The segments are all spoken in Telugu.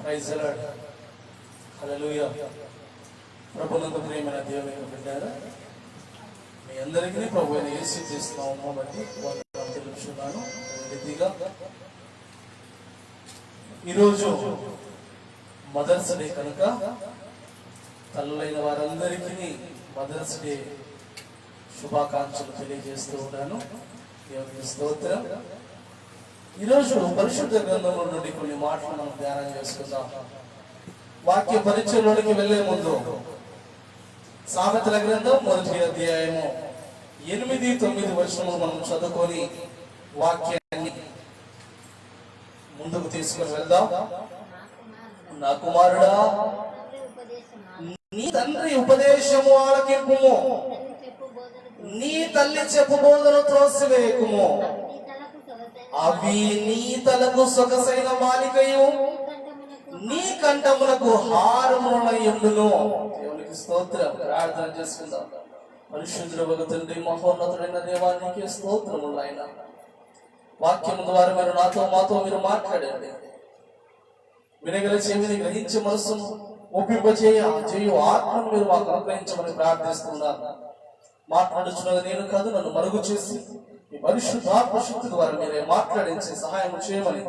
Praise the lord. హల్లెలూయా. ప్రభునందు ప్రియమైన దేవుని బిడ్డలారా, మీ అందరికీ ప్రభు అయిన యేసు క్రీస్తు నామమున బట్టి వందనాలు తెలుపుచున్నాను. రీతిగా ఈరోజు మదర్స్ డే కనుక తల్లులైన వారందరికీ మదర్స్ డే శుభాకాంక్షలు తెలియజేస్తూ ఉన్నాను. దేవునికి స్తోత్రం. ఈరోజు పరిశుద్ధ గ్రంథంలో నుండి కొన్ని మాటలు మనం ధ్యానం చేసుకుందాం. వాక్య పరిచయంలోనికి వెళ్లే ముందు సామెతల గ్రంథం 1వ అధ్యాయము 8-9 వచనములు మనం చదువుకొని వాక్యాన్ని ముందుకు తీసుకుని వెళ్దాం. నా కుమారుడా, నీ తండ్రి ఉపదేశము ఆలకింపుము, నీ తల్లి చెప్పు బోధను త్రోసివేయకుము. అవి నీ తలకు సొగసైన మాలికయు, నీ కంఠములకు హారములయుండును. దేవునికి స్తోత్రం. ప్రార్థన చేసుకుందాం. పరిశుద్ధుడైన తండ్రి, మహోన్నతుడైన దేవానికి స్తోత్రములు. ఆయన వాక్యం ద్వారా మీరు మాతో మీరు మాట్లాడండి. వినగల చెవిని గ్రహించే మనసును ఒప్పింపజేయు ఆత్మను మీరు మాకు అనుగ్రహించమని ప్రార్థిస్తున్నారు. మాట్లాడుచున్నది నేను కాదు, నన్ను మరుగు చేసి ఈ పరిశుద్ధాత్మ శక్తి ద్వారా మీరే మాట్లాడించి సహాయం చేయమని,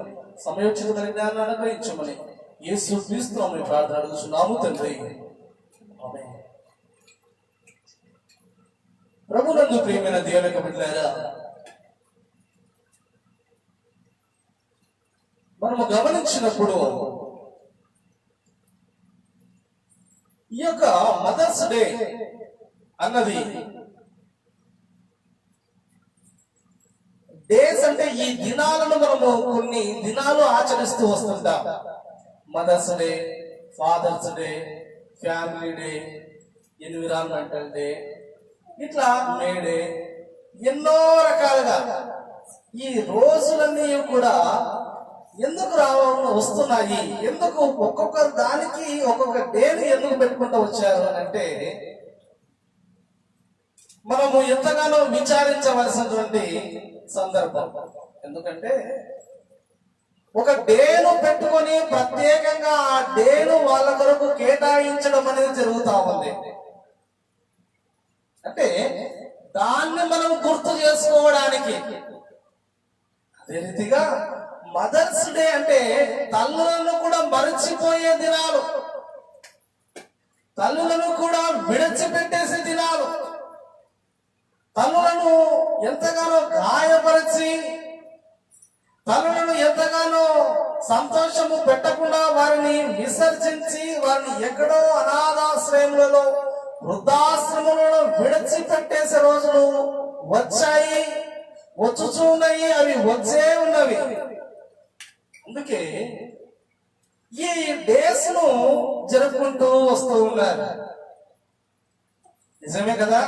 సమయోచిత జ్ఞానాన్ని అనుగ్రహించమని యేసు క్రీస్తు నామమున ప్రార్థన అడుగుచున్నాము తండ్రి. ఆమేన్. ప్రభునందు ప్రియమైన దేవుని బిడ్డలారా, మనము గమనించినప్పుడు ఈ యొక్క మదర్స్ డే అన్నది డేస్ అంటే ఈ దినాలను మనము కొన్ని దినాలు ఆచరిస్తూ వస్తుంటాం. Mother's day, father's day, family day, environmental day, ఇట్లా మే డే, ఎన్నో రకాలుగా ఈ రోజులన్నీ కూడా ఎందుకు వస్తున్నాయి, ఎందుకు ఒక్కొక్క దానికి ఒక్కొక్క డేని ఎందుకు పెట్టుకుంటూ వచ్చారు అని అంటే మనము ఎంతగానో విచారించవలసినటువంటి సందర్భం. ఎందుకంటే ఒక డేను పెట్టుకొని ప్రత్యేకంగా ఆ డేను వాళ్ళ కొరకు కేటాయించడం అనేది జరుగుతా ఉంది. అంటే దాన్ని మనం గుర్తు చేసుకోవడానికి. అదే రీతిగా మదర్స్ డే అంటే తల్లులను కూడా మరచిపోయే దినాలు, తల్లులను కూడా విడిచిపెట్టేసే దినాలు, తల్లులను ఎంతగానో గాయపరిచి తల్లులను ఎంతగానో సంతోషము పెట్టకుండా వారిని విసర్జించి వారిని ఎక్కడో అనాథాశ్రయములలో, వృద్ధాశ్రములలో విడిచిపెట్టేసే రోజులు వచ్చాయి, వచ్చుచున్నాయి, అవి వచ్చే ఉన్నవి. అందుకే ఈ డేస్ ను జరుపుకుంటూ వస్తూ ఉన్నారు. నిజమే కదా.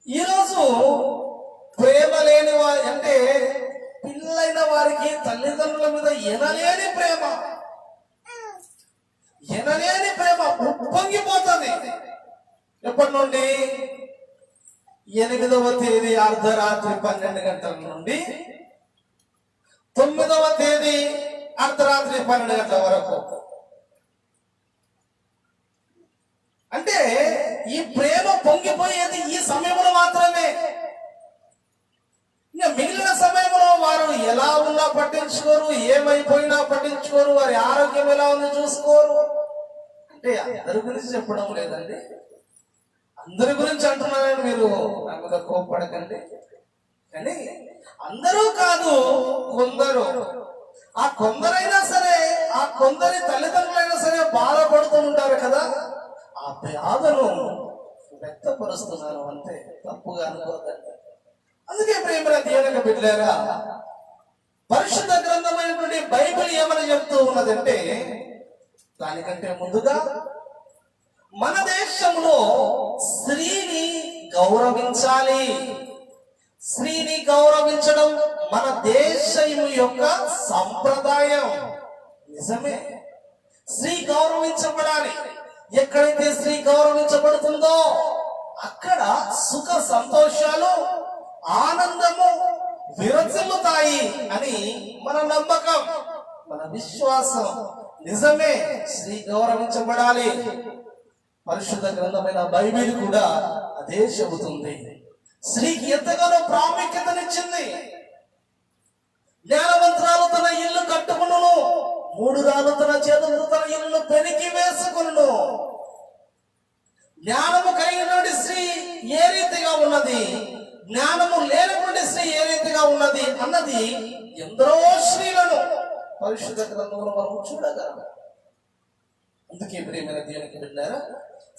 ఈరోజు ప్రేమ లేని వారి అంటే పిల్లలైన వారికి తల్లిదండ్రుల మీద ఎనలేని ప్రేమ ఉప్పొంగిపోతుంది. ఎప్పటి నుండి? 8వ తేదీ అర్ధరాత్రి 12 గంటల నుండి 9వ తేదీ అర్ధరాత్రి 12 గంటల వరకు. అంటే ఈ ప్రేమ పొంగిపోయేది ఈ సమయంలో మాత్రమే. ఇంకా మిగిలిన సమయంలో వారు ఎలా ఉన్నా పట్టించుకోరు, ఏమైపోయినా పట్టించుకోరు, వారి ఆరోగ్యం ఎలా ఉందో చూసుకోరు. అంటే అందరి గురించి చెప్పడం లేదండి, అందరి గురించి అంటున్నారని మీరు నా మీద కోప్పడకండి. కానీ అందరూ కాదు, కొందరు. ఆ కొందరైనా సరే, ఆ కొందరి తల్లిదండ్రులైనా సరే బాధపడుతూ ఉంటారు కదా. ఆ బాధను వ్యక్తపరుస్తున్నారు అంతే, తప్పుగా అనుకోదండి. అందుకే ప్రేమ దేవుని బిడ్డలారా, పరిశుద్ధ గ్రంథమైనటువంటి బైబిల్ ఏమని చెప్తూ ఉన్నదంటే, దానికంటే ముందుగా మన దేశంలో స్త్రీని గౌరవించాలి. స్త్రీని గౌరవించడం మన దేశం యొక్క సంప్రదాయం. నిజమే, స్త్రీ గౌరవించబడాలి. ఎక్కడైతే స్త్రీ గౌరవించబడుతుందో అక్కడ సుఖ సంతోషాలు, ఆనందము విరచిల్లుతాయి అని మన నమ్మకం. మన విశ్వాసం నిజమే, స్త్రీ గౌరవించబడాలి. పరిశుద్ధ గ్రంథమైన బైబిల్ కూడా అదే చెబుతుంది. స్త్రీకి ఎంతగానో ప్రాముఖ్యతనిచ్చింది. జ్ఞానవంతురాలు తన ఇల్లు కట్టుకును, మూఢురాలు తన చేతులతో తన ఇల్లు పెరికి వేసుకును. జ్ఞానము కలిగినటువంటి స్త్రీ ఏ రీతిగా ఉన్నది, జ్ఞానము లేనటువంటి స్త్రీ ఏ రీతిగా ఉన్నది అన్నది ఎందరో స్త్రీలను పరిశుద్ధ గ్రంథంలో మనం చూడగలం. అందుకే ప్రియమైన దేవునికి వెళ్ళారా,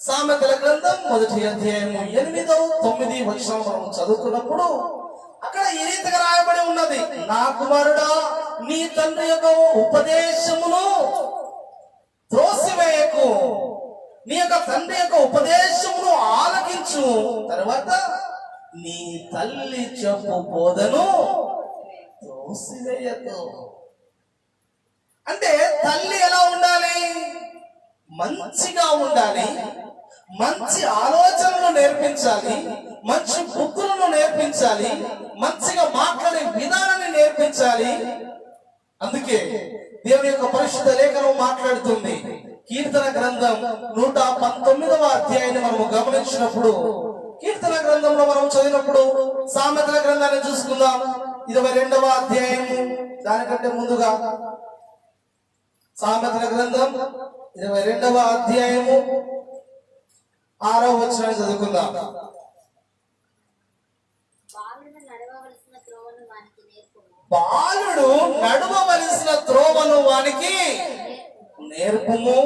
సామెతల గ్రంథం 1వ అధ్యాయము 8, 9 వచనం మనం చదువుకున్నప్పుడు అక్కడ ఈ రీతిగా రాయబడి ఉన్నది, నా కుమారుడా నీ తండ్రి యొక్క ఉపదేశమును త్రోసివేయకు, నీ యొక్క తండ్రి యొక్క ఉపదేశమును ఆలకించు, తర్వాత నీ తల్లి చెప్పు బోధను త్రోసివేయకు. అంటే తల్లి ఎలా ఉండాలి? మంచిగా ఉండాలి, మంచి ఆలోచనలు నేర్పించాలి, మంచి బుద్ధులను నేర్పించాలి, మంచిగా మాట్లాడే విధానాన్ని నేర్పించాలి. అందుకే దేవుని యొక్క పరిశుద్ధ లేఖనం మాట్లాడుతుంది. కీర్తన గ్రంథం 119వ అధ్యాయాన్ని మనము గమనించినప్పుడు, కీర్తన గ్రంథంలో మనం చదివినప్పుడు సామెతల గ్రంథాన్ని చూసుకుందాం. 22వ అధ్యాయము, దానికంటే ముందుగా సామెతల గ్రంథం 22వ అధ్యాయము 6వ వచనాన్ని చదువుకుందాం. బాలుడు నడవవలసిన త్రోవను వానికి నేర్పుము,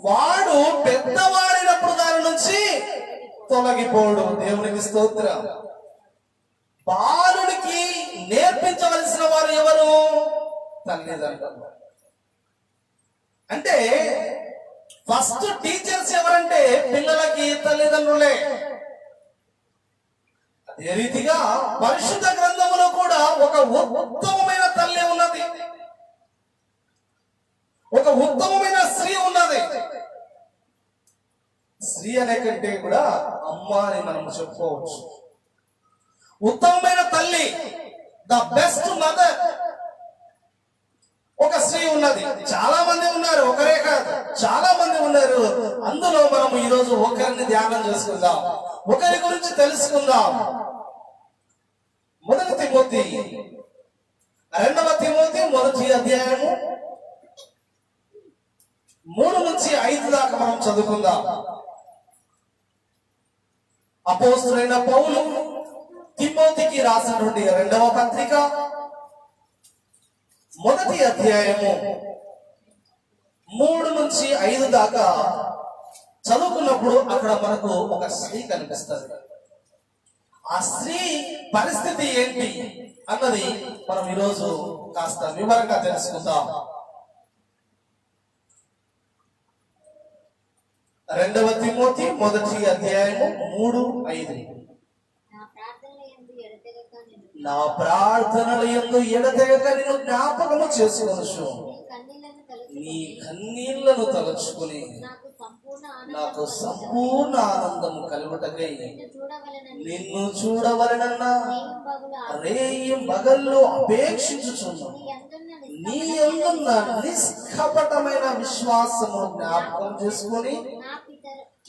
వాడు పెద్దవాడినప్పుడు దాని నుంచి తొలగిపోడు. దేవునికి స్తోత్రం. బాలుడికి నేర్పించవలసిన వారు ఎవరు? తల్లిదండ్రులు. అంటే ఫస్ట్ టీచర్స్ ఎవరంటే పిల్లలకి తల్లిదండ్రులే. అదే రీతిగా పరిశుద్ధ గ్రంథములో కూడా ఒక ఉత్తమమైన తల్లి ఉన్నది, ఒక ఉత్తమమైన స్త్రీ ఉన్నది. స్త్రీ అనే కంటే కూడా అమ్మ అని మనం చెప్పుకోవచ్చు. ఉత్తమమైన తల్లి, ద బెస్ట్ మదర్ ఒక స్త్రీ ఉన్నది. చాలా మంది ఉన్నారు, ఒకరే కాదు, చాలా మంది ఉన్నారు. అందులో మనం ఈరోజు ఒకరిని ధ్యానం చేసుకుందాం, ఒకరి గురించి తెలుసుకుందాం. 1 తిమోతి 2వ తిమోతి 1వ అధ్యాయము 3 నుంచి 5 దాకా మనం చదువుకుందాం. అపోస్తలుడైన పౌలు తిమోతికి రాసినటువంటి 2వ పత్రిక 1వ అధ్యాయము 3 నుంచి 5 దాకా చదువుకున్నప్పుడు అక్కడ మనకు ఒక స్త్రీ కనిపిస్తుంది. ఆ స్త్రీ పరిస్థితి ఏంటి అన్నది మనం ఈరోజు కాస్త వివరంగా తెలుసుకుందాం. 2వ తిమోతి 1వ అధ్యాయము 3, 5. నా ప్రార్థనలు యందు ఎడతెగక నిన్ను జ్ఞాపకము చేసుకొనుచు, నీ కన్నీళ్లను తలుచుకుని నాకు సంపూర్ణ ఆనందము కలుగుటకై నిన్ను చూడవలనన్న రేయం పగళ్ళు అపేక్షించుచున్నాను. నీ యందున్న నిష్కపటమైన విశ్వాసము జ్ఞాపకం చేసుకుని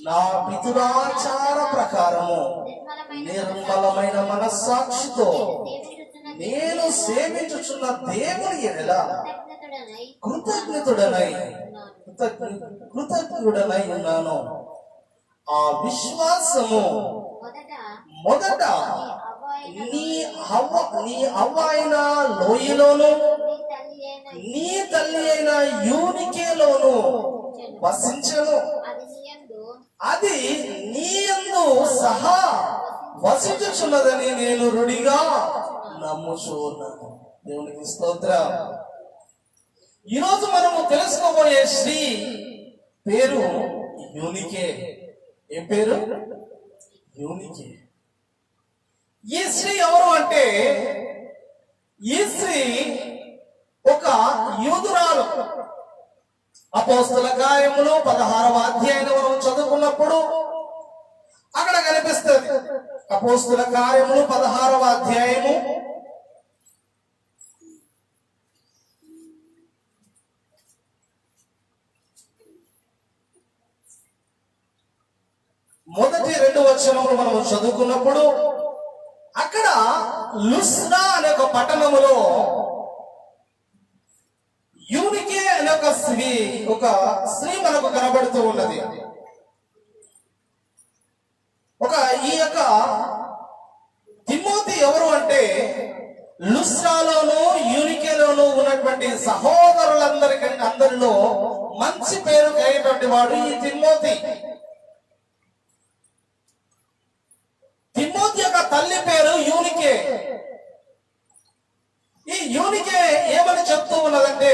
నా పితృాచార ప్రకారము నిర్మలమైన మనస్సాక్షితో నేను సేవించుచున్న దేవుని ఎడల కృతజ్ఞుడనై ఉన్నాను. ఆ విశ్వాసము మొదట నీ అవ్వ అయిన లోయలోను నీ తల్లి అయిన యూనికేలోను వసించెను. అది నీ యందు సహా వసించుచున్నదని నేను రుడిగా నమ్ముచున్నాను. దేవునికి స్తోత్రం. ఈరోజు మనము తెలుసుకోబోయే స్త్రీ పేరు యూనికే. ఏం పేరు? యూనికే. ఈ స్త్రీ ఎవరు అంటే, ఈ స్త్రీ ఒక యూదురాలు. అపోస్తల కార్యములు 16వ అధ్యాయం మనం చదువుకున్నప్పుడు అక్కడ కనిపిస్తుంది. అపోస్తల కార్యములు 16వ అధ్యాయము వచనములు మనము చదువుకున్నప్పుడు అక్కడ లుస్త్రా అనే ఒక పట్టణములో యూనికే అనే ఒక స్త్రీ మనకు కనబడుతూ ఉన్నది. ఈ యొక్క తిమోతి ఎవరు అంటే లుస్త్రాలోను యూనికేలోను ఉన్నటువంటి అందరిలో మంచి పేరు కలిగినటువంటి వాడు ఈ తిమోతి. తిమోతి యొక్క తల్లి పేరు యూనికే. ఈ యూనికే ఏమని చెప్తూ ఉన్నదంటే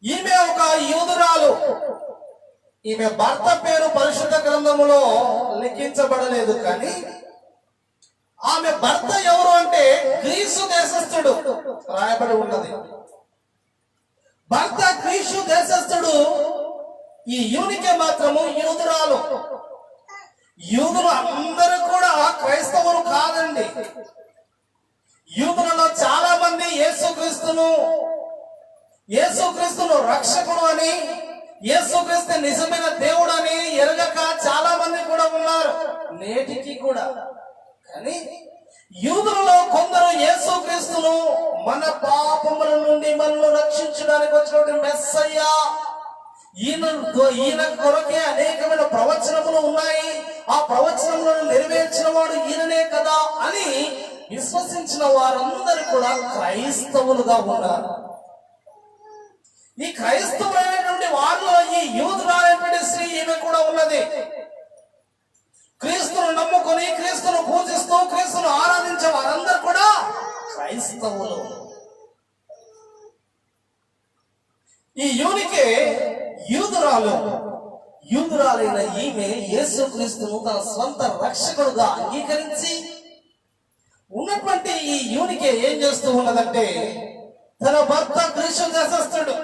ఈమె ఒక యూదురాలు. ఈమె భర్త పేరు పరిశుద్ధ గ్రంథములో లిఖించబడలేదు, కానీ ఆమె భర్త ఎవరు అంటే గ్రీసు దేశస్థుడు రాయబడి ఉన్నది. భర్త గ్రీసు దేశస్థుడు, ఈ యూనికే మాత్రము యూదురాలు. యూదులు అందరూ కూడా క్రైస్తవులు కాదండి. యూదులలో చాలా మంది యేసుక్రీస్తును రక్షకుడు అని, యేసుక్రీస్తు నిజమైన దేవుడు అని ఎరగక చాలా మంది కూడా ఉన్నారు నేటికి కూడా. కానీ యూదులలో కొందరు యేసుక్రీస్తును మన పాపముల నుండి మనల్ని రక్షించడానికి వచ్చినటువంటి మెస్సయ్య, ఈయన కొరకే అనేకమైన ప్రవచనములు ఉన్నాయి, ఆ ప్రవచనములను నెరవేర్చిన వాడు ఈయననే కదా అని విశ్వసించిన వారందరూ కూడా క్రైస్తవులుగా ఉన్నారు. ఈ క్రైస్తవులైనటువంటి వారిలో ఈ యూదురాలైనటువంటి స్త్రీ ఈమె కూడా ఉన్నది. క్రీస్తును నమ్ముకొని, క్రీస్తును పూజిస్తూ, క్రీస్తును ఆరాధించే వారందరూ కూడా క్రైస్తవులు. ఈ యూనికే యూదురాలైన ఈమె యేసుక్రీస్తును తన స్వంత రక్షకుడుగా అంగీకరించి ఉన్నటువంటి ఈ యూనికే ఏం చేస్తూ ఉన్నదంటే తన భర్త గ్రీసు దేశస్థుడు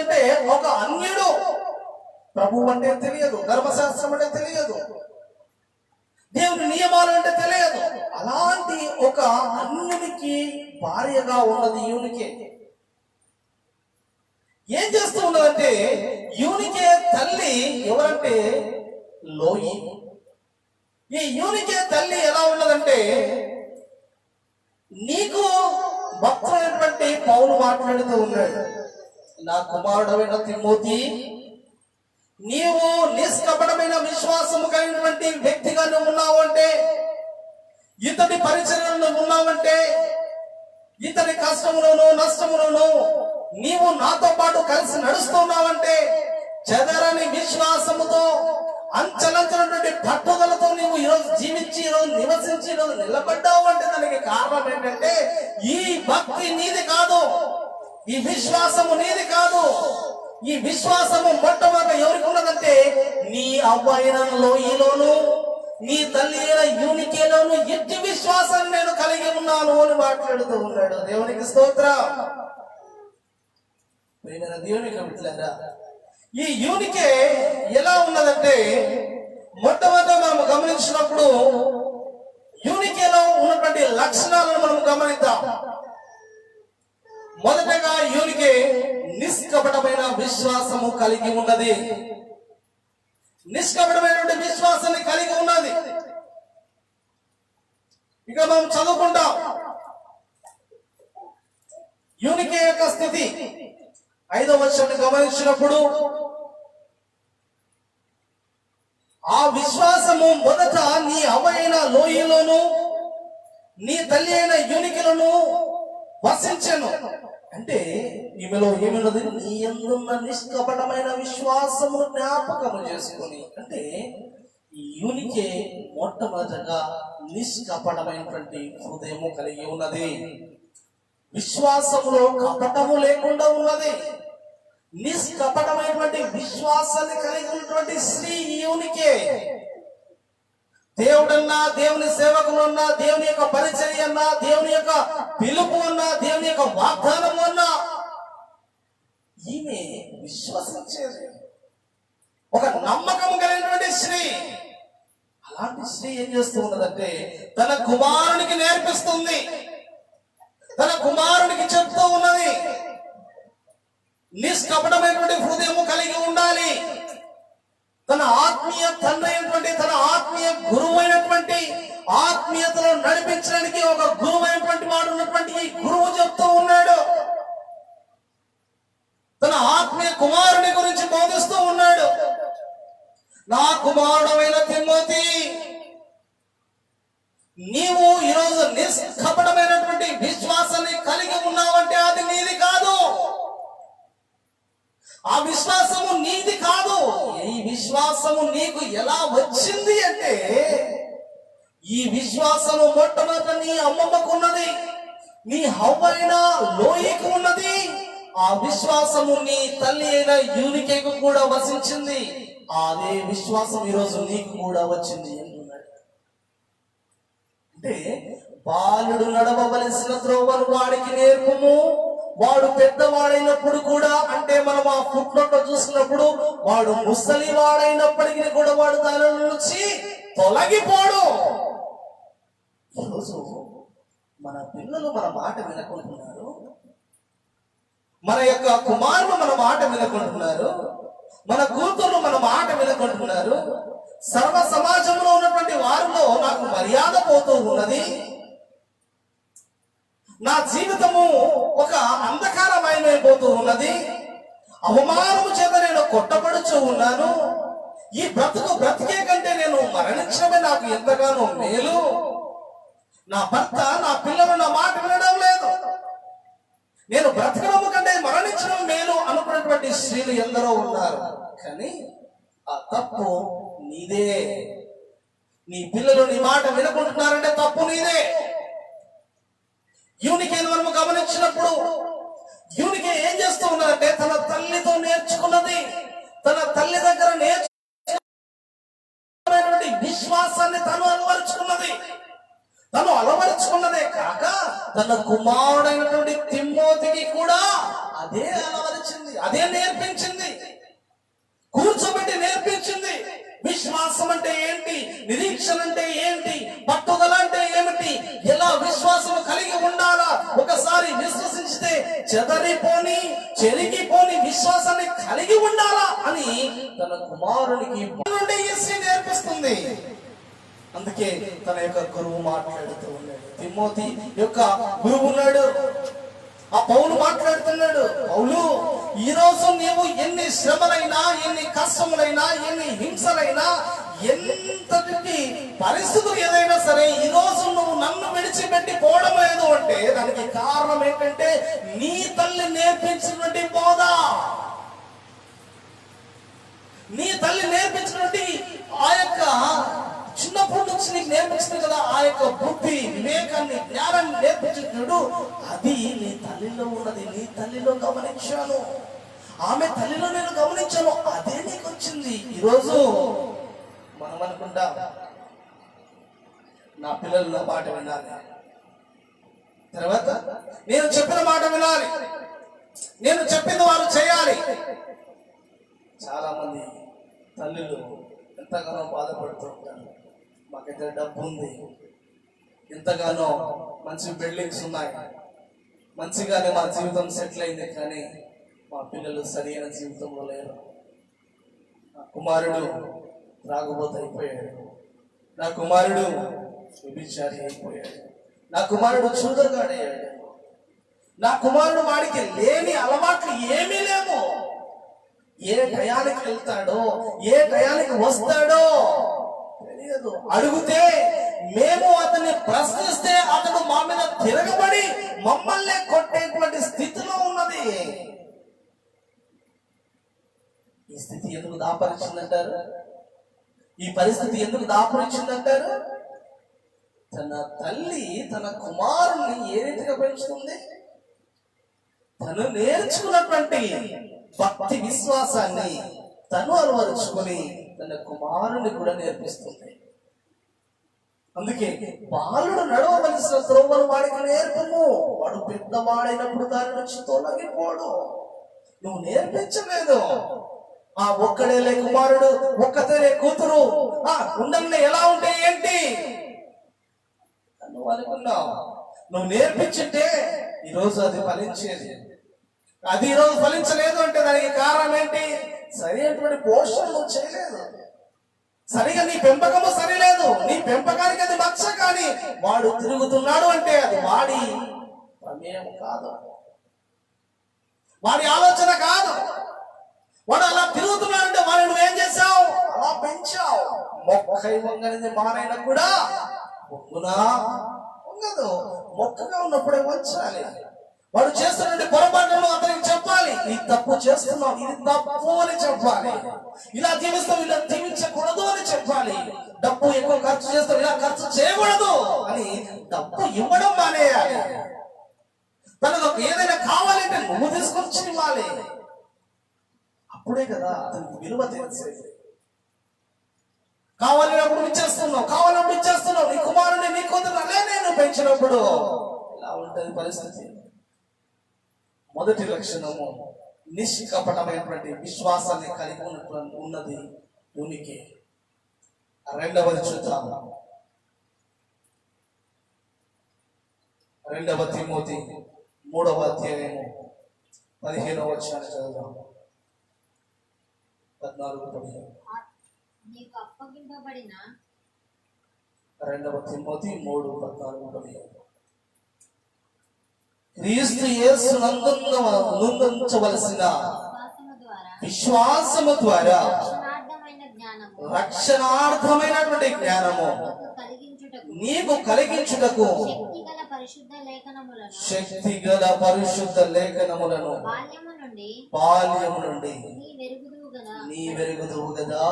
అంటే ఒక అన్యుడు, ప్రభువు అంటే తెలియదు, ధర్మశాస్త్రం అంటే తెలియదు, దేవుని నియమాలు అంటే తెలియదు, అలాంటి ఒక అన్యునికి భార్యగా ఉన్నది యూనికే. ఏం చేస్తూ ఉన్నదంటే యూనికే తల్లి ఎవరంటే లోయి. ఈ యూనికే తల్లి ఎలా ఉన్నదంటే నీకు భక్తుడైనటువంటి పౌలు మాట్లాడుతూ ఉన్నాడు, నా కుమారుడైన తిమోతి, నీవు నిష్కపటమైన విశ్వాసము కలిగినటువంటి వ్యక్తిగా నువ్వు ఉన్నావంటే, ఇతని పరిచర్యలో ఉన్నావంటే, ఇతని కష్టములోను నష్టములోను నీవు నాతో పాటు కలిసి నడుస్తున్నావంటే, చెదరని విశ్వాసముతో అంచలంచినటువంటి పట్టుదలతో నీవు ఈరోజు జీవించి, ఈరోజు నివసించి, ఈరోజు నిలబడ్డావు అంటే దానికి కారణం ఏంటంటే ఈ భక్తి నీది కాదు, ఈ విశ్వాసము నీది కాదు. ఈ విశ్వాసము మొట్టమొదట ఎవరికి ఉన్నదంటే నీ అవ్వ అయిన లోయలోను, నీ తల్లి అయిన యూనికేలోను ఎట్టి విశ్వాసాన్ని నేను కలిగి ఉన్నాను అని మాట్లాడుతూ ఉన్నాడు. దేవునికి స్తోత్రం. దేవునికి బిడ్డలారా, ఈ యూనికే ఎలా ఉన్నదంటే మొట్టమొదట మనం గమనించినప్పుడు యూనికేలో ఉన్నటువంటి లక్షణాలను మనం గమనిద్దాం. మొదటగా యూనికే నిష్కపటమైన విశ్వాసము కలిగి ఉన్నది. నిష్కపటమైనటువంటి విశ్వాసాన్ని కలిగి ఉన్నది. ఇక మనం చదువుకుంటాం యూనికే యొక్క స్థితి. 5వ వచనాన్ని గమనించినప్పుడు ఆ విశ్వాసము మొదట నీ అవ్వైన లోయలోను నీ తల్లి అయిన యూనికేలోను వసించెను. అంటే ఈమెలో ఏమిన్నది? నీ యందున్న నిష్కపటమైన విశ్వాసమును జ్ఞాపకము చేసుకొని. అంటే ఈ యూనికే మొట్టమొదటగా నిష్కపటమైనటువంటి హృదయము కలిగి ఉన్నది. విశ్వాసములో కపటము లేకుండా ఉన్నది. నిష్కపటమైనటువంటి విశ్వాసాన్ని కలిగి ఉన్నటువంటి స్త్రీ యూనికే. దేవుడన్నా, దేవుని సేవకులన్నా, దేవుని యొక్క పరిచర్య అన్నా, దేవుని యొక్క పిలుపు అన్నా, దేవుని యొక్క వాగ్దానం అన్నా ఈమె విశ్వసించేది. ఒక నమ్మకం కలిగినటువంటి స్త్రీ. అలాంటి స్త్రీ ఏం చేస్తూ ఉన్నదంటే తన కుమారునికి నేర్పిస్తుంది, తన కుమారునికి చెప్తూ ఉన్నది, నిష్కపటమైనటువంటి హృదయము కలిగి ఉండాలి. తన ఆత్మీయ తండ్రి అయినటువంటి, తన ఆత్మీయ గురువు అయినటువంటి, ఆత్మీయతలో నడిపించడానికి ఒక గురువు అయినటువంటి వాడు ఉన్నటువంటి ఈ గురువు చెప్తూ ఉన్నాడు. తన ఆత్మీయ కుమారుని గురించి బోధిస్తూ ఉన్నాడు. నా కుమారుడైన తిమోతి, నీవు ఈరోజు నిష్కపటమైనటువంటి విశ్వాసాన్ని కలిగి ఉన్నావంటే అది నీది కాదు. ఆ విశ్వాసము నీది కాదు. ఈ విశ్వాసము నీకు ఎలా వచ్చింది అంటే, ఈ విశ్వాసము మొట్టమొదట నీ అమ్మమ్మకు ఉన్నది, నీ హవ్వైన లోయకు ఉన్నది. ఆ విశ్వాసము నీ తల్లి అయిన యూనికేకు కూడా వసించింది. అదే విశ్వాసం ఈరోజు నీకు కూడా వచ్చింది అంటున్నాడు. అంటే బాలుడు నడవవలసిన త్రోవను వాడికి నేర్పుము, వాడు పెద్దవాడైనప్పుడు కూడా, అంటే మనం ఆ ఫుట్నోట్లో చూసినప్పుడు వాడు ముసలి వాడైనప్పటికీ కూడా వాడు దాని నుంచి తొలగిపోడు. ఈరోజు మన పిల్లలు మన మాట వినకుంటున్నారు, మన యొక్క కుమారులు మన మాట వినకుంటున్నారు, మన కూతుర్లు మన మాట వినకుంటున్నారు. సర్వ సమాజంలో ఉన్నటువంటి వారిలో నాకు మర్యాద పోతూ ఉన్నది. నా జీవితము ఒక అంధకారమయమైపోతూ ఉన్నది. అవమానము చేత నేను కొట్టబడుచూ ఉన్నాను. ఈ బ్రతికే కంటే నేను మరణించడమే నాకు ఎంతగానో మేలు. నా భర్త, నా పిల్లలు నా మాట వినడం లేదు. నేను బ్రతకడము కంటే మరణించడం మేలు అనుకున్నటువంటి స్త్రీలు ఎందరో ఉన్నారు. కానీ ఆ తప్పు నీదే. నీ పిల్లలు నీ మాట వినుకుంటున్నారంటే తప్పు నీదే. యూనికేను మనము గమనించినప్పుడు యూనికే ఏం చేస్తూ ఉన్నదంటే, తన తల్లితో నేర్చుకున్నది, తన తల్లి దగ్గర నేర్చుకున్నటువంటి విశ్వాసాన్ని తను అలవరుచుకున్నది. తను అలవరుచుకున్నదే కాక తన కుమారుడైనటువంటి తిమోతికి కూడా అదే అలవరిచింది, అదే నేర్పించింది, కూర్చోబెట్టి నేర్పించింది. విశ్వాసం అంటే ఏంటి, నిరీక్షణ అంటే ఏంటి, పట్టుదల అంటే ఏమిటి, ఎలా విశ్వాసం కలిగి ఉండాలా, ఒకసారి విశ్వసిస్తే చెరిగిపోని విశ్వాసాన్ని కలిగి ఉండాలా అని తన కుమారునికి నేర్పిస్తుంది. అందుకే తన యొక్క గురువు మాట్లాడుతూ ఉన్నాడు. తిమోతి యొక్క గురువు ఉన్నాడు. ఆ పౌలు మాట్లాడుతున్నాడు, పౌలు, ఈ రోజు నీవు ఎన్ని శ్రమలైనా, ఎన్ని కష్టములైనా, ఎన్ని హింసలైనా, ఎంతటి పరిస్థితులు ఏదైనా సరే, ఈ రోజు నువ్వు నన్ను విడిచిపెట్టి పోవడం లేదు అంటే దానికి కారణం ఏంటంటే నీ తల్లి నేర్పించినటువంటి బోధ, నీ తల్లి నేర్పించినటువంటి ఆ యొక్క చిన్నప్పటి నుంచి నీకు నేర్పించింది కదా, ఆ యొక్క బుద్ధి, వివేకాన్ని, జ్ఞానాన్ని నేర్పించినప్పుడు అది నీ తల్లిలో ఉన్నది. నీ తల్లిలో గమనించాను, ఆమె తల్లిలో నేను గమనించాను, అదే నీకు వచ్చింది. ఈరోజు మనం అనుకుంటా, నా పిల్లలు నా మాట వినాలి, తర్వాత నేను చెప్పిన మాట వినాలి, నేను చెప్పింది వారు చేయాలి. చాలా మంది తల్లులు ఎంతగానో బాధపడుతూ ఉంటారు. మాకైతే డబ్బు ఉంది, ఎంతగానో మంచి బిల్డింగ్స్ ఉన్నాయి, మంచిగానే మా జీవితం సెటిల్ అయింది, కానీ మా పిల్లలు సరైన జీవితంలో లేరు. నా కుమారుడు త్రాగుబోతు అయిపోయాడు, నా కుమారుడు వ్యభిచారి అయిపోయాడు, నా కుమారుడు చూడగాడయ్యాడు, నా కుమారుడు వాడికి లేని అలవాట్లు ఏమీ లేవు. ఏ టయానికి వెళ్తాడో, ఏ టయానికి వస్తాడో తెలియదు. అడిగితే మేము అతన్ని ప్రశ్నిస్తే అతడు మా మీద తిరగబడి మమ్మల్ని కొట్టేటువంటి స్థితిలో ఉన్నది. ఈ స్థితి ఎందుకు దాపరిచిందంటారు? ఈ పరిస్థితి ఎందుకు దాపరిచిందంటారు? తన తల్లి తన కుమారుణ్ణి ఏ రీతిగా పెంచుతుంది? తను నేర్చుకున్నటువంటి భక్తి విశ్వాసాన్ని తను అలవరుచుకొని తన కుమారుని కూడా నేర్పిస్తుంది. అందుకే బాలుడు నడవవలసిన త్రోవను వాడికి నేర్పము, వాడు పెద్దవాడైనప్పుడు దాని నుంచి తొలగిపోడు. నువ్వు నేర్పించలేదు. ఆ ఒక్కడేలే కుమారుడు, ఒక్కతేలే కూతురు, ఉండండి ఎలా ఉంటే ఏంటి నువ్వు అనుకున్నావు. నువ్వు నేర్పించుంటే ఈరోజు అది ఫలించేది. అది ఈరోజు ఫలించలేదు అంటే దానికి కారణం ఏంటి? సరైనటువంటి పోషణ నువ్వు చేయలేదు, సరిగా నీ పెంపకము సరిలేదు, నీ పెంపకానికి అది మచ్చ. కానీ వాడు తిరుగుతున్నాడు అంటే అది వాడి ప్రమేయం కాదు, వాడి ఆలోచన కాదు. వాడు అలా తిరుగుతున్నాడంటే వాడిని నువ్వేం చేశావు? అలా పెంచావు. మొక్కై వంగనిది మానైనా కూడా మొక్కునా వంగదు. మొక్కగా ఉన్నప్పుడే వంచాలి. వాడు చేస్తున్న పొరపాట్లను అతనికి చెప్పాలి. ఈ తప్పు చేస్తున్నావు, ఇది తప్పు అని చెప్పాలి. ఇలా జీవిస్తావు, ఇలా జీవించకూడదు అని చెప్పాలి. డబ్బు ఎక్కువ ఖర్చు చేస్తావు, ఇలా ఖర్చు చేయకూడదు అని డబ్బు ఇవ్వడం మానేయాలి. తనకు ఏదైనా కావాలంటే నువ్వు తీసుకొచ్చి ఇవ్వాలి. అప్పుడే కదా అతనికి విలువ తెలిసేది. కావాలన్నప్పుడు ఇచ్చేస్తున్నావు, కావాలన్నప్పుడు ఇచ్చేస్తున్నావు. నీ కుమారుని నీ కూతురు నేను పెంచినప్పుడు ఇలా ఉంటది పరిస్థితి. మొదటి లక్షణము నిష్కపటమైనటువంటి విశ్వాసాన్ని కలిగి ఉన్నది యూనికి. రెండవది చూద్దాం. 2 తిమోతి 3వ అధ్యాయము 15వ వచనాన్ని చదువుదాం. 14-15. 2 తిమోతి 3:14-15. క్రీస్తు యేసు నందుంచవలసిన విశ్వాసము ద్వారా రక్షణార్థమైనటువంటి జ్ఞానము నీకు కలిగించుటకు శక్తిగల పరిశుద్ధ లేఖనములను బాల్యము నుండి నీ వెరుగుదువు కదా.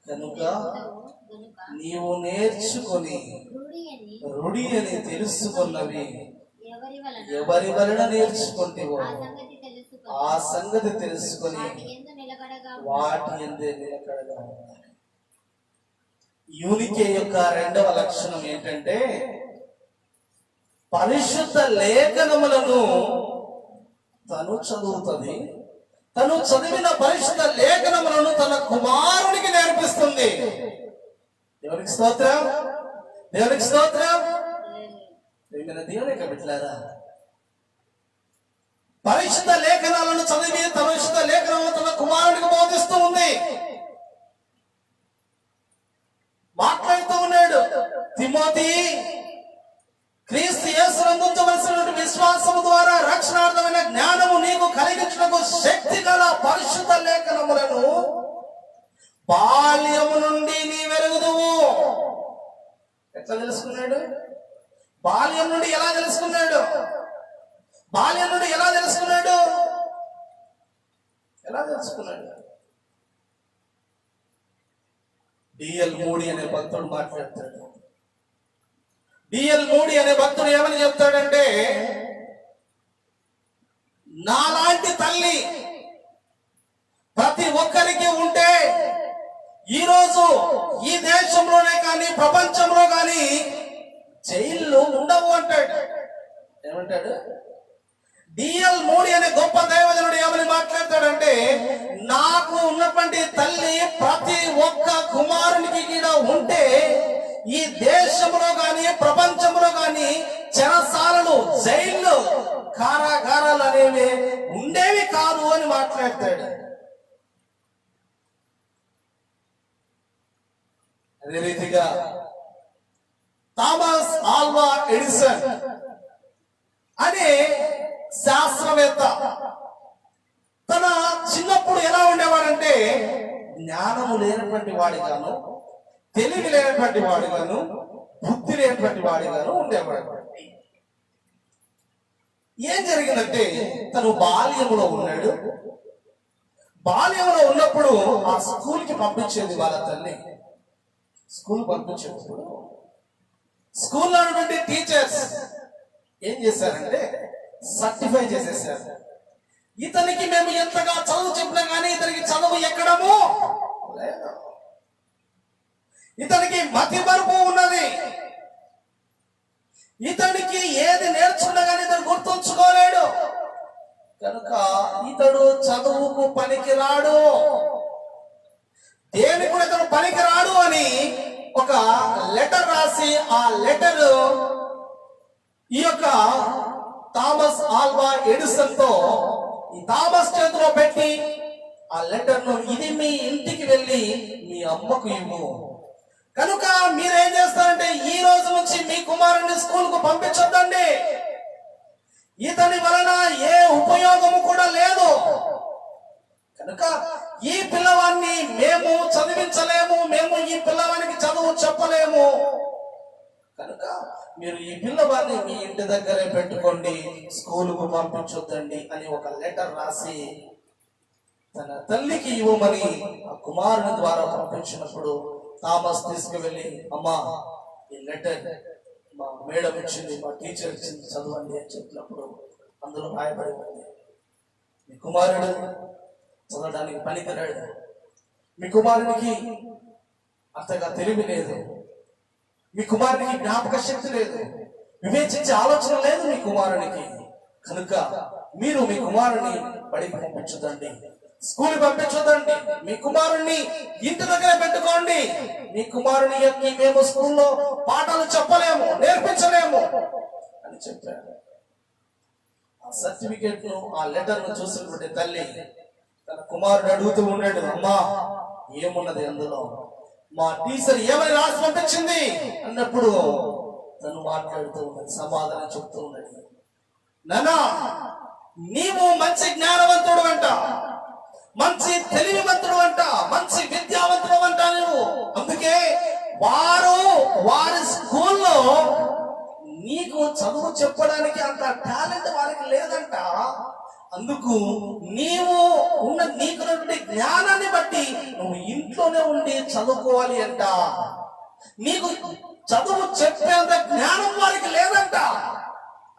కనుక నీవు నేర్చుకొని రుడి అని తెలుసుకున్నవి ఎవరి వలన నేర్చుకుంటేవో ఆ సంగతి తెలుసుకొని వాటి యందే నిలకడగా. యూనికే యొక్క రెండవ లక్షణం ఏంటంటే పరిశుద్ధ లేఖనములను తను చదువుతుంది. తను చదివిన పరిశుద్ధ లేఖనములను తన కుమారునికి నేర్పిస్తుంది. దేవునికి స్తోత్రం, దేవునికి స్తోత్రం. దేవుని బిడ్డలారా, పరిశుద్ధ లేఖనాలను చదివి పరిశుద్ధ లేఖనాలను తన కుమారుడికి బోధిస్తూ ఉంది. మాట్లాడుతూ ఉన్నాడు, తిమోతి, క్రీస్తు యేసునందు ఉంచవలసినటువంటి విశ్వాసము ద్వారా రక్షణార్థమైన జ్ఞానము నీకు కలిగించుటకు శక్తి గల పరిశుద్ధ లేఖనములను బాల్యము నుండి నీ వెరుగుదువు. ఎట్లా తెలుసుకున్నాడు? బాల్యం నుండి ఎలా తెలుసుకున్నాడు? బాల్యం నుండి ఎలా తెలుసుకున్నాడు? ఎలా తెలుసుకున్నాడు? డిఎల్ మూడి అనే భక్తుడు మాట్లాడతాడు. డిఎల్ మూడి అనే భక్తుడు ఏమని చెప్తాడంటే, నాలాంటి తల్లి ప్రతి ఒక్కరికి ఉంటే ఈరోజు ఈ దేశంలోనే కానీ ప్రపంచంలో కానీ జైళ్ళు ఉండవు అంటాడు. ఏమంటాడు? డిఎల్ మూడి అనే గొప్ప దైవజనుడు ఏమని మాట్లాడతాడంటే, నాకు ఉన్నటువంటి తల్లి ప్రతి ఒక్క కుమారునికి కూడా ఉంటే ఈ దేశంలో గాని ప్రపంచంలో గాని చెరసాలలు, జైళ్ళు, కారాగారాలు అనేవి ఉండేవి కాదు అని మాట్లాడతాడు. అదే రీతిగా థామస్ ఆల్వా ఎడిసన్ అనే శాస్త్రవేత్త తన చిన్నప్పుడు ఎలా ఉండేవాడంటే, జ్ఞానము లేనటువంటి వాడిగాను, తెలివి లేనటువంటి వాడిగాను, బుద్ధి లేనటువంటి వాడిగాను ఉండేవాడు. ఏం జరిగిందంటే, తను బాల్యంలో ఉన్నాడు. బాల్యంలో ఉన్నప్పుడు ఆ స్కూల్కి పంపించేది వాళ్ళ తల్లి. స్కూల్ పంపించేటప్పుడు స్కూల్లో ఉన్నటువంటి టీచర్స్ ఏం చేశారంటే సర్టిఫై చేసేసారు. ఇతనికి మేము ఎంతగా చదువు చెప్పినా కానీ ఇతనికి చదువు ఎక్కడము లేదు, ఇతనికి మతి మరుపు ఉన్నది, ఇతనికి ఏది నేర్చుకున్నా కానీ ఇతను గుర్తుంచుకోలేడు, కనుక ఇతడు చదువుకు పనికిరాడు, దేనికి కూడా ఇతను పనికిరాడు అని ఒక లెటర్ రాసి ఆ లెటర్ ఈ యొక్క థామస్ ఆల్వా ఎడిసన్ తో ఈ థామస్ చేతిలో పెట్టి ఆ లెటర్ను ఇది మీ ఇంటికి వెళ్ళి మీ అమ్మకు ఇవ్వు. కనుక మీరేం చేస్తారంటే ఈ రోజు నుంచి మీ కుమారుని స్కూల్ కు పంపించొద్దండి. ఇతని వలన ఏ ఉపయోగము కూడా లేదు. కనుక ఈ పిల్లవాడిని మేము చదివించలేము, మేము ఈ పిల్లవానికి చదువు చెప్పలేము. కనుక మీరు ఈ పిల్లవాడిని మీ ఇంటి దగ్గరే పెట్టుకోండి, స్కూలుకు పంపించొద్దండి అని ఒక లెటర్ రాసి తన తల్లికి ఇవ్వమని ఆ కుమారుని ద్వారా పంపించినప్పుడు థామస్ తీసుకువెళ్ళి, అమ్మా ఈ లెటర్ మా మేడం ఇచ్చింది, మా టీచర్ ఇచ్చింది, చదవండి అని చెప్పినప్పుడు అందులో రాయబడి ఉంది, మీ కుమారుడు చదవడానికి పనికిరాడు, మీ కుమారునికి అంతగా తెలివి లేదు, మీ కుమారునికి జ్ఞాపక శక్తి లేదు, వివేచించే ఆలోచన లేదు మీ కుమారునికి. కనుక మీరు మీ కుమారుని బడికి పంపించదండి, స్కూల్ పంపించదండి, మీ కుమారుణ్ణి ఇంటి దగ్గర పెట్టుకోండి. మీ కుమారుని యొక్క మేము స్కూల్లో పాఠాలు చెప్పలేము, నేర్పించలేము అని చెప్పారు. ఆ సర్టిఫికేట్ ను, ఆ లెటర్ ను చూసినటువంటి తల్లి తన కుమారుడు అడుగుతూ ఉన్నాడు, అమ్మా ఏమున్నది అందులో, మా టీచర్ ఏమని రాసి పంపించింది అన్నప్పుడు తను మాట్లాడుతూ ఉన్నది, సమాధానం చెప్తూ ఉన్నది, నానా నీవు మంచి జ్ఞానవంతుడు అంట, మంచి తెలివివంతుడు అంట, మంచి విద్యావంతుడు అంట నువ్వు. అందుకే వారి స్కూల్లో నీకు చదువు చెప్పడానికి అంత టాలెంట్ వారికి లేదంట. అందుకు నీకున్నటువంటి జ్ఞానాన్ని బట్టి నువ్వు ఇంట్లోనే ఉండి చదువుకోవాలి అంట. నీకు చదువు చెప్పేంత జ్ఞానం వారికి లేదంట.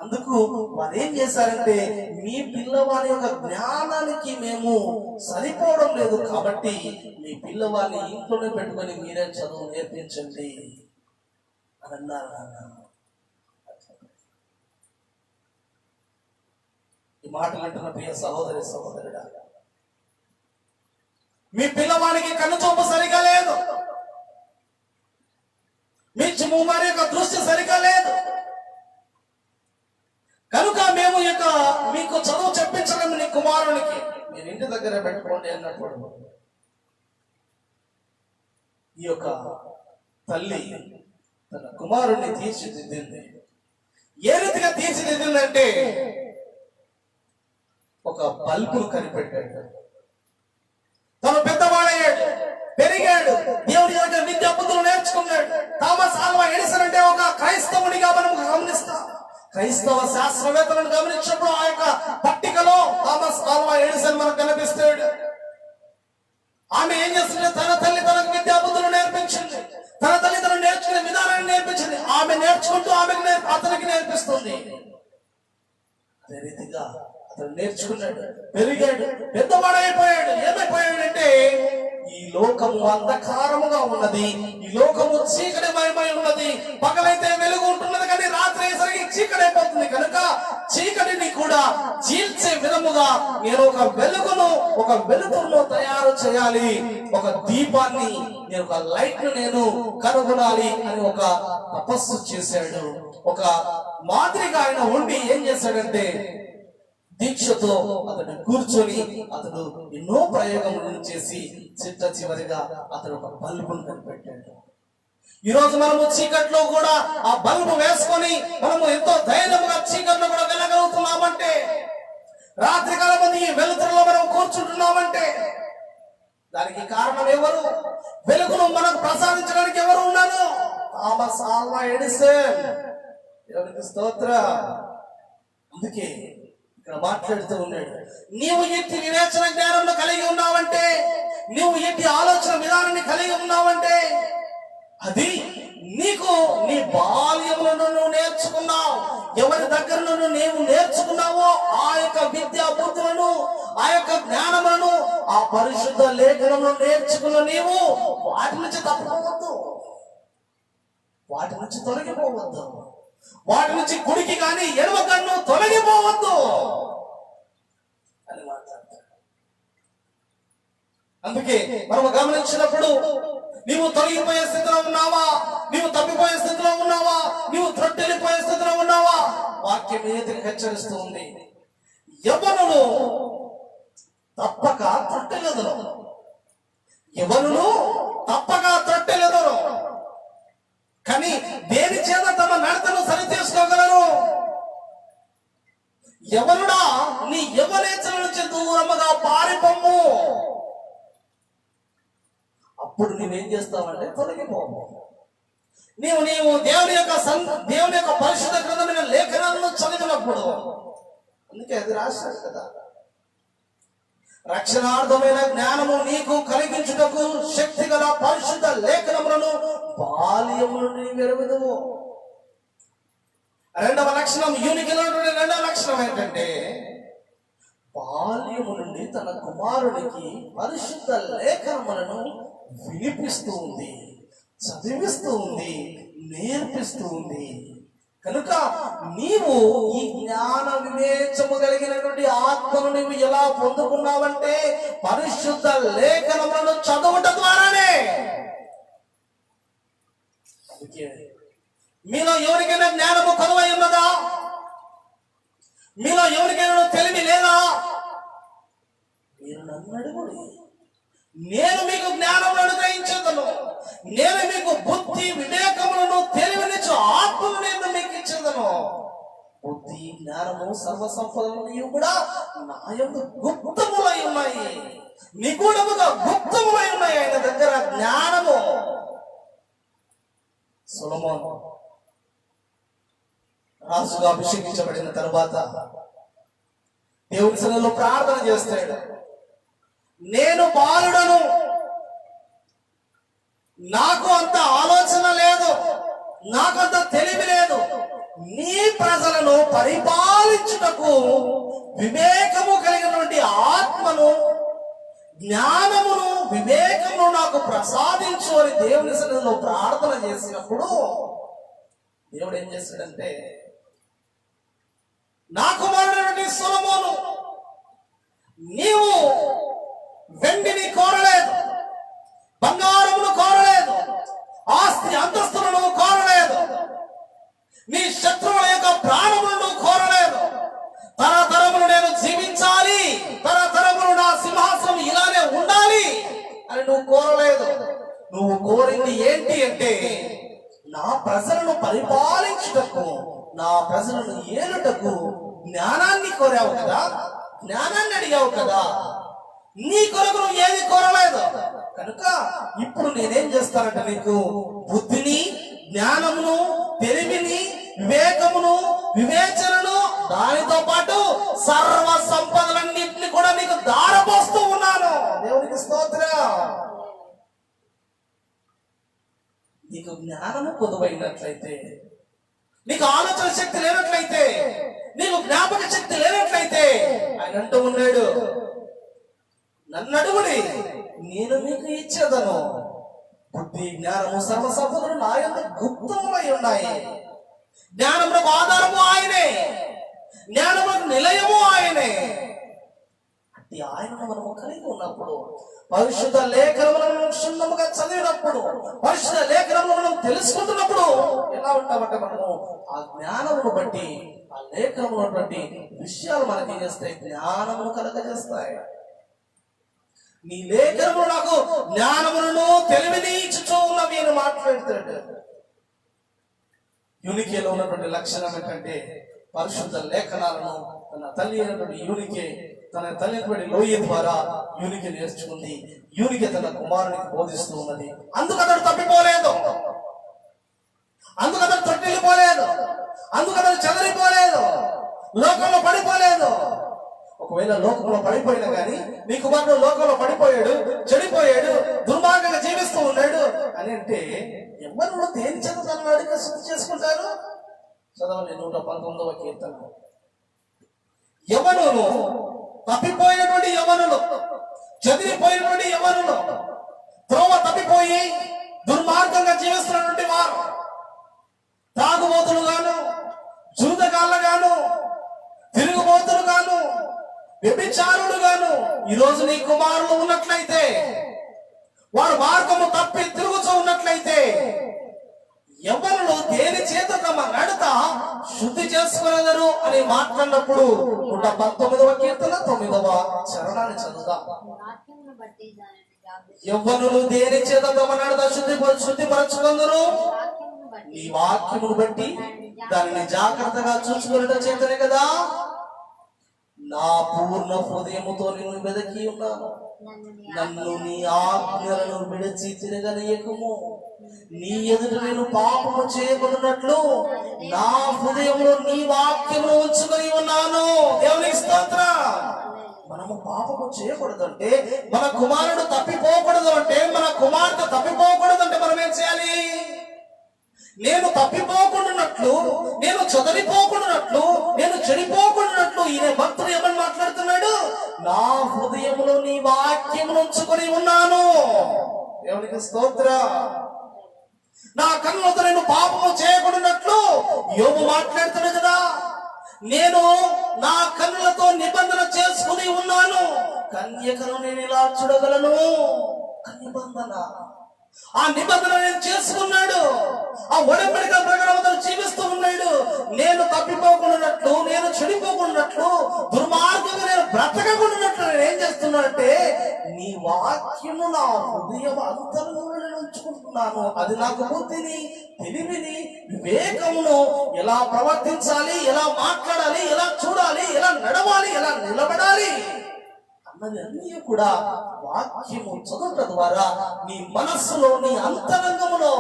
అందుకు వారు ఏం చేశారంటే, మీ పిల్లవాడి యొక్క జ్ఞానానికి మేము సరిపోవడం లేదు కాబట్టి మీ పిల్లవాడిని ఇంట్లోనే పెట్టుకొని మీరే చదువు నేర్పించండి అని అన్నారు. ఈ మాటలు అంటున్న ప్రియ సహోదరి సహోదరుడా, మీ పిల్లవాడికి కన్ను చూపు సరిగా లేదు, మీ వారి యొక్క దృష్టి సరిగా లేదు, కనుక మేము ఇక మీకు చదువు చెప్పించలేము నీ కుమారునికి, మీరు ఇంటి దగ్గర పెట్టుకోండి అన్నప్పుడు ఈ యొక్క తల్లి తన కుమారుణ్ణి తీర్చిదిద్దింది. ఏ రీతిగా తీర్చిదిద్దిందంటే, ఒక బల్బును కనిపెట్టాడు. తను పెద్దవాడయ్యాడు, పెరిగాడు, దేవుడి దగ్గర విద్యా బుద్ధులు నేర్చుకున్నాడు. థామస్ ఆల్వా ఎడిసన్ అంటే ఒక క్రైస్తవునిగా మనం గమనిస్తాం. క్రైస్తవ శాస్త్రవేత్తలను గమనించినప్పుడు ఆ యొక్క పట్టికలో థామస్ ఆల్వా ఎడిసన్ మనకు కనిపిస్తాడు. ఆమె ఏం చేస్తుంది, తన తల్లి తనకు విద్యా బుద్ధులు నేర్పించింది, తన తల్లి తను నేర్చుకునే విధానాన్ని నేర్పించింది. ఆమె నేర్చుకుంటూ అతనికి నేర్పిస్తుంది. అదే రీతిగా అతను నేర్చుకున్నాడు, పెరిగాడు, పెద్దవాడైపోయాడు. ఏమైపోయాడంటే, ఈ లోకము అంధకారముగా ఉన్నది, ఈ లోకము చీకటిమయమై ఉన్నది. పగలైతే వెలుగు ఉంటున్నది కానీ రాత్రి అయ్యేసరికి చీకటైపోతుంది. కనుక చీకటిని కూడా చీల్చే విధముగా నేను ఒక వెలుగును తయారు చేయాలి, ఒక దీపాన్ని, నేను ఒక లైట్ ను నేను కనుగొనాలి అని ఒక తపస్సు చేశాడు. ఒక మాదిరిగా ఆయన ఉండి ఏం చేశాడంటే, దీక్షతో అతడు కూర్చొని అతడు ఎన్నో ప్రయోగములను చేసి చివరిగా అతడు ఒక బల్బును కనిపెట్టాడు. ఈ రోజు మనము చీకట్లో కూడా ఆ బల్బు వేసుకొని మనము ఎంతో ధైర్యముగా చీకట్లో కూడా వెళ్ళగలుగుతున్నామంటే, రాత్రి కాలం ఈ వెలుతురులో మనం కూర్చుంటున్నామంటే దానికి కారణం ఎవరు? వెలుగును మనకు ప్రసాదించడానికి ఎవరు ఉన్నారు? Thomas Alva Edison. దేవునికి స్తోత్రం. అందుకే మాట్లాడుతూ ఉన్నాడు, నీవు ఎట్టి వివేచన జ్ఞానంలో కలిగి ఉన్నావంటే, నీవు ఎట్టి ఆలోచన విధానాన్ని కలిగి ఉన్నావంటే, అది నీకు నీ బాల్యంలో నువ్వు నేర్చుకున్నావు. ఎవరి దగ్గర నీవు నేర్చుకున్నావో ఆ యొక్క విద్యా బుద్ధులను, ఆ యొక్క జ్ఞానములను, ఆ పరిశుద్ధ లేఖనములను నేర్చుకున్న నీవు వాటి నుంచి తప్పవద్దు, వాటి నుంచి తొలగిపోవద్దు, వాటి నుంచి కుడికి కానీ ఎడమ కన్ను తొలగిపోవద్దు అని మాట్లాడతాడు. అందుకే మనం గమనించినప్పుడు, నీవు తొలగిపోయే స్థితిలో ఉన్నావా, నీవు తప్పిపోయే స్థితిలో ఉన్నావా, నీవు త్రొట్టెలిపోయే స్థితిలో ఉన్నావా, వాక్యం ఏది హెచ్చరిస్తూ ఉంది. యవ్వనులు తప్పక త్రొట్టెలెదరు. యవ్వనులు తప్పక త్రొట్టెలెదరు. కానీ దేని చేత తమ నడతను సరి చేసుకోగలరు? యవ్వనుడా, నీ యవ్వనేచ్ఛల నుంచి దూరముగా పారిపోము. అప్పుడు నువ్వేం చేస్తావంటే తొలగిపోము. నీవు దేవుని యొక్క పరిశుద్ధ గ్రంథమైన లేఖనాలను చదివినప్పుడు, అందుకే అది రాశారు కదా, రక్షణార్థమైన జ్ఞానము నీకు కలిగించుటకు శక్తి గల పరిశుద్ధ లేఖనములను బాల్యము నుండి మెరుగుదువు. రెండవ లక్షణం, యూనికిలో రెండవ లక్షణం ఏంటంటే, బాల్యము నుండి తన కుమారునికి పరిశుద్ధ లేఖనములను వినిపిస్తూ ఉంది, చదివిస్తూ ఉంది, నేర్పిస్తూ ఉంది. కనుక నీవు ఈ జ్ఞాన వివేచము కలిగినటువంటి ఆత్మను నీవు ఎలా పొందుకున్నావంటే పరిశుద్ధ లేఖనములను చదువుట ద్వారానే. మీలో ఎవరికైనా జ్ఞానము కొరవై ఉన్నదా? మీలో ఎవరికైనా తెలివి లేదా? మీరు నన్ను అడుగుడి, నేను మీకు జ్ఞానమును అనుగ్రహించేదను. నేను మీకు బుద్ధి వివేకములను తెలివినిచ్చు ఆత్మను నేను మీకు ఇచ్చేదను. బుద్ధి జ్ఞానము సర్వ సంపదలు కూడా నా యందు గుప్తములై ఉన్నాయి, నిగూఢముగా గుప్తములై ఉన్నాయి ఆయన దగ్గర జ్ఞానము. సొలొమోను రాజుగా అభిషేకించబడిన తరువాత దేవుని సన్నిధిలో ప్రార్థన చేస్తాడు. నేను బాలుడను, నాకు అంత ఆలోచన లేదు, నాకు అంత తెలివి లేదు. నీ ప్రజలను పరిపాలించుటకు వివేకము కలిగినటువంటి ఆత్మను, జ్ఞానమును, వివేకమును నాకు ప్రసాదించు అని దేవుని సన్నిధిలో ప్రార్థన చేసినప్పుడు దేవుడు ఏం చేశాడంటే, నా కుమారుడైనటువంటి సొలొమోను, నీవు వెండిని కోరలేదు, బంగారమును కోరలేదు, ఆస్తి అంతస్తులను కోరలేదు, నీ శత్రువుల యొక్క ప్రాణములను కోరలేదు. తరతరములు నేను జీవించాలి, తరతరములు నా సింహాసనం ఇలానే ఉండాలి అని నువ్వు కోరలేదు. నువ్వు కోరింది ఏంటి అంటే, నా ప్రజలను పరిపాలించుటకు, నా ప్రజలను ఏలుటకు జ్ఞానాన్ని కోరావు కదా, జ్ఞానాన్ని అడిగావు కదా. నీ కొరకు నువ్వు ఏది కోరలేదు. కనుక ఇప్పుడు నేనేం చేస్తానంటే నీకు బుద్ధిని, జ్ఞానమును, తెలివిని, వివేకమును, వివేచనను, దానితో పాటు సర్వ సంపదలన్నింటినీ కూడా నీకు దారపోస్తూ ఉన్నాను. దేవునికి స్తోత్రం. నీకు జ్ఞానము కొదువైనట్లయితే, నీకు ఆలోచన శక్తి లేనట్లయితే, నీకు జ్ఞాపక శక్తి లేనట్లయితే ఆయన అంటూ ఉన్నాడు, నన్ను అడుగుడి, నేను మీకు ఇచ్చేదను. బుద్ధి జ్ఞానము సర్వ సంపదలు నా యందు గుప్తములై ఉన్నాయి. జ్ఞానములకు ఆధారము ఆయనే, జ్ఞానములకు నిలయము ఆయనే. అట్టి ఆయనను మనము కలిగి ఉన్నప్పుడు, పరిశుద్ధ లేఖనములను క్షుణ్ణముగా చదివినప్పుడు, పరిశుద్ధ లేఖనములను మనం తెలుసుకుంటున్నప్పుడు ఎలా ఉంటామంటే, మనము ఆ జ్ఞానమును బట్టి, ఆ లేఖనమును బట్టి విషయాలు మనకి చేస్తాయి, జ్ఞానమును కలగజేస్తాయి. నీ లేఖనము నాకు జ్ఞానములను తెలివిని ఇచ్చుచూ ఉన్నవి అని మాట్లాడుతాడు. యూనికేలో ఉన్నటువంటి లక్షణం ఏంటంటే, పరిశుద్ధ లేఖనాలను తన తల్లి అయినటువంటి యూనికే, తన తల్లి అయినటువంటి లోయ ద్వారా యూనికే నేర్చుకుంది. యూనికే తన కుమారునికి బోధిస్తూ ఉన్నది. అందుకు అతడు తప్పిపోలేదు, అందుకు అతడు తొట్టిల్లిపోలేదు, అందుకు అతడు చెదరిపోలేదు, లోకంలో పడిపోలేదు. ఒకవేళ లోకంలో పడిపోయినా కానీ నీ కుమారుడు లోకంలో పడిపోయాడు, చెడిపోయాడు, దుర్మార్గంగా జీవిస్తూ ఉన్నాడు అని అంటే, ఎవరు దేని చేత తన అడిగి శుద్ధి చేసుకుంటారు? చదవండి 119వ కీర్తన. యవ్వనులు, తప్పిపోయినటువంటి యవ్వనులు, చెదిరిపోయినటువంటి యవ్వనులు, త్రోవ తప్పిపోయి దుర్మార్గంగా జీవిస్తున్నటువంటి వారు, తాగుబోతులు గాను, జూదగాళ్ళగాను, తిరుగుబోతులు గాను, వ్యభిచారులు గాను ఈరోజు నీ కుమారులు ఉన్నట్లయితే, వారు మార్గము తప్పి తిరుగుతూ ఉన్నట్లయితే, ఎవరు దేని చేత తమ నడత శుద్ధి చేసుకునేదరు అని మాట్లాడినప్పుడు 119వ కీర్తన 9వ చరణాన్ని చదువుదాం. యవ్వనులు దేని చేత తమ నడత శుద్ధిపరచుకుందరు? నీ వాక్యమును బట్టి దానిని జాగ్రత్తగా చూసుకునే చేతనే కదా. నా పూర్ణ హృదయముతో నిన్ను వెదకి ఉన్నాను, నన్ను నీ ఆజ్ఞలను విడిచి తిరగనీయకము. నీ ఎదుట నేను పాపము చేయకున్నట్లు నా హృదయంలో నీ వాక్యమును ఉంచుకొని ఉన్నాను. దేవునికి స్తోత్రం. మనము పాపము చేయకూడదంటే, మన కుమారుడు తప్పిపోకూడదు అంటే, మన కుమార్తె తప్పిపోకూడదంటే మనం ఏం చేయాలి? నేను తప్పిపోకుండానట్లు, నేను చదరిపోకుండానట్లు, నేను చెడిపోకుండానట్లు ఈయన భక్తుడు ఏమని మాట్లాడుతున్నాడు? నా హృదయంలో నీ వాక్యమును ఉంచుకొని ఉన్నాను. దేవునికి స్తోత్రం. నా కన్నులతో నేను పాపము చేయకూడనట్లు యోబు మాట్లాడుతున్నాడు కదా. నేను నా కన్నులతో నిబంధన చేసుకుని ఉన్నాను, కన్యకను నేను ఇలా చూడగలను. నిబంధన, ఆ నిబంధన నేను చేసుకున్నాడు. ఆ ఒడంబడిక ప్రకారం జీవిస్తూ ఉన్నాడు. నేను తప్పిపోకుండానట్లు, నేను చెడిపోకుండానట్లు, దుర్మార్గంగా నేను బ్రతకకుండానట్లు నేను ఏం చేస్తున్నానంటే, నీ వాక్యము నా హృదయం అంతరంగంలో నేను ఉంచుకుంటున్నాను. అది నాకు బుద్ధిని, తెలివిని, వివేకమును, ఎలా ప్రవర్తించాలి, ఎలా మాట్లాడాలి, ఎలా చూడాలి, ఎలా నడవాలి, ఎలా నిలబడాలి అన్నది అన్నీ కూడా వాక్యము చదువుట ద్వారా నీ మనస్సులో, నీ అంతరంగములో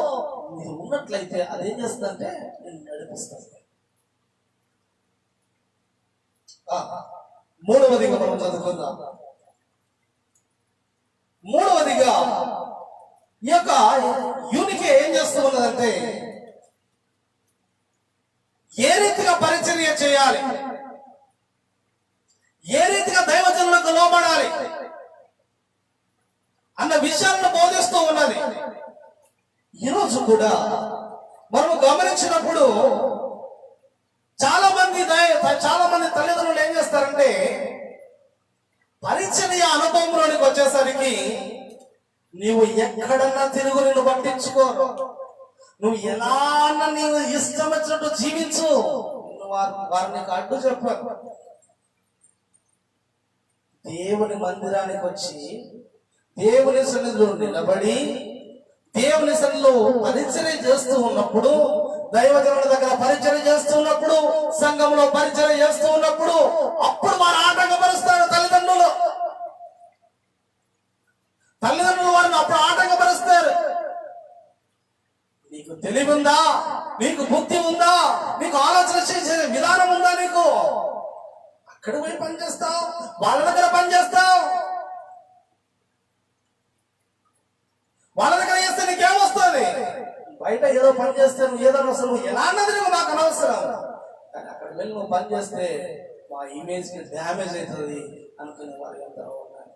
మీరు ఉన్నట్లయితే అదేం చేస్తుందంటే నేను నడిపిస్తాను. మూడవదిగా మనం చదువుకుందాం. మూడవదిగా ఈ యొక్క యూనికే ఏం చేస్తూ ఉన్నదంటే, ఏ రీతిగా పరిచర్య చేయాలి, ఏ రీతిగా దైవజనులకు లోబడాలి అన్న విషయాలను బోధిస్తూ ఉన్నది. ఈరోజు కూడా మనము గమనించినప్పుడు చాలా మంది తల్లిదండ్రులు ఏం చేస్తారంటే, పరిచర్య అనుభవంలోనికి వచ్చేసరికి నీవు ఎక్కడన్నా తిరుగు, నిన్ను పట్టించుకోరు, నువ్వు ఎలా నీవు ఇష్టం వచ్చినట్టు జీవించు, వారిని అడ్డు చెప్పారు. దేవుని మందిరానికి వచ్చి దేవుని సన్నిధిలో నిలబడి దేవుని సన్నిధిలో పరిచర్య చేస్తూ ఉన్నప్పుడు, దైవజనుల దగ్గర పరిచర్య చేస్తూ ఉన్నప్పుడు, సంఘంలో పరిచర్య చేస్తూ ఉన్నప్పుడు అప్పుడు వారు ఆటంకపరుస్తారు. తల్లిదండ్రులు వారిని అప్పుడు ఆటంకపరుస్తారు. నీకు తెలివి ఉందా? నీకు బుద్ధి ఉందా? నీకు ఆలోచన చేసే విధానం ఉందా? నీకు అక్కడ పోయి పని చేస్తావు, వాళ్ళ దగ్గర పని చేస్తావు. వాళ్ళ దగ్గర చేస్తే నీకేమొస్తుంది? బయట ఏదో పని చేస్తే నువ్వు ఏదో అవసరం, ఎలా అన్నది నువ్వు నాకు అనవసరం. కానీ అక్కడ వెళ్ళి నువ్వు పని చేస్తే మా ఇమేజ్ కి డ్యామేజ్ అవుతుంది అనుకునే వాళ్ళు ఎందరో ఉన్నారు.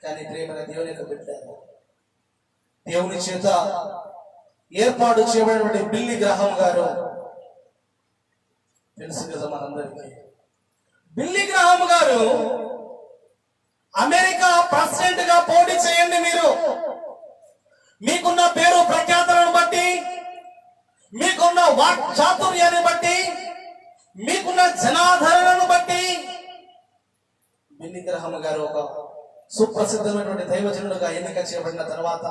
కానీ ప్రేమగా దేవుని యొక్క బిడ్డ, దేవుని చేత ఏర్పాటు చేయబడినటువంటి బిల్లీ గ్రహాం గారు తెలుసు కదా మనందరికీ. బిల్లీ గ్రహాం గారు అమెరికా ప్రెసిడెంట్ గా పోటీ చేయండి. మీరు మీకున్న పేరు ప్రఖ్యాతులను బట్టి, మీకున్న వాక్ చాతుర్యాన్ని బట్టి, మీకున్న జనాదరణను బట్టి బిల్లీ గ్రహాం గారు ఒక సుప్రసిద్ధమైనటువంటి దైవజనుడుగా ఎన్నిక చేయబడిన తర్వాత,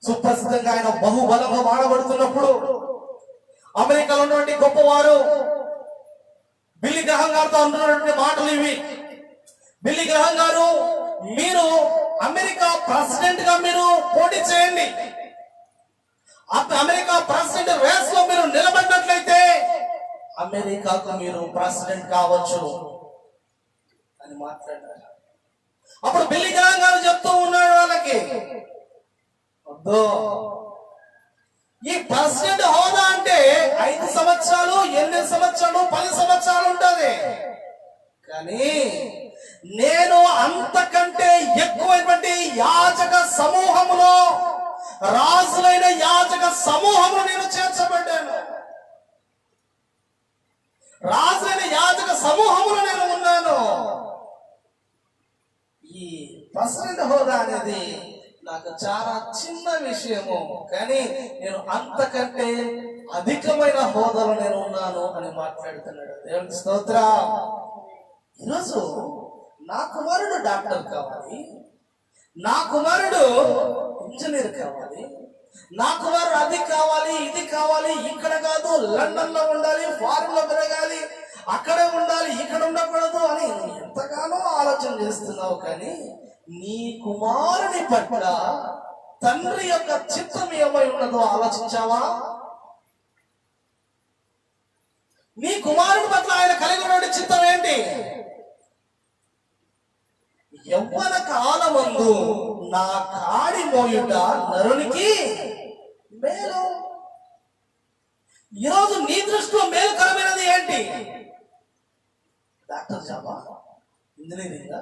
సుప్రసిద్ధంగా ఆయన బహుబలంగా వాడబడుతున్నప్పుడు, అమెరికాలో ఉన్నటువంటి గొప్పవారు బిల్లీ గ్రహాం గారితో అంటున్నటువంటి మాటలు ఇవి. బిల్లీ గ్రహాం గారు, మీరు అమెరికా ప్రెసిడెంట్ గా మీరు పోటీ చేయండి. అమెరికా ప్రెసిడెంట్ రేస్ లో మీరు నిలబడినట్లయితే అమెరికాకు మీరు ప్రెసిడెంట్ కావచ్చు అని మాట్లాడారు. అప్పుడు బిల్లీ గ్రహాం గారు చెప్తూ ఉన్నాడు వాళ్ళకి, వద్దు, ఈ ప్రెసిడెంట్ హోదా అంటే 5 సంవత్సరాలు, 8 సంవత్సరాలు, 10 సంవత్సరాలు ఉంటుంది. కానీ నేను అంతకంటే ఎక్కువైనటువంటి యాజక సమూహములో, రాజులైన యాజక సమూహములో నేను చేర్చబడ్డాను. రాజులైన యాజక సమూహములో నేను ఉన్నాను. ఈ ప్రెసిడెంట్ హోదా అనేది నాకు చాలా చిన్న విషయము, కానీ నేను అంతకంటే అధికమైన హోదాలో నేను ఉన్నాను అని మాట్లాడుతున్నాడు. దేవునికి స్తోత్రం. ఈరోజు నా కుమారుడు డాక్టర్ కావాలి, నా కుమారుడు ఇంజనీర్ కావాలి, నా కుమారుడు అది కావాలి ఇది కావాలి, ఇక్కడ కాదు లండన్ లో ఉండాలి, ఫారెన్ లో పెరగాలి, అక్కడే ఉండాలి, ఇక్కడ ఉండకూడదు అని ఎంతగానో ఆలోచన చేస్తున్నావు. కానీ నీ కుమారుని పట్ల తండ్రి యొక్క చిత్తం ఏమై ఉన్నదో ఆలోచించావా? నీ కుమారుని పట్ల ఆయన కలిగి ఉన్న చిత్తం ఏంటి? యవ్వన కాలమందు నా కాడి మోయుట నరునికి మేలు. ఈరోజు నీ దృష్టిలో మేలుకరమైనది ఏంటి? డాక్టర్ జాబా, ఇంజనీరింగ్,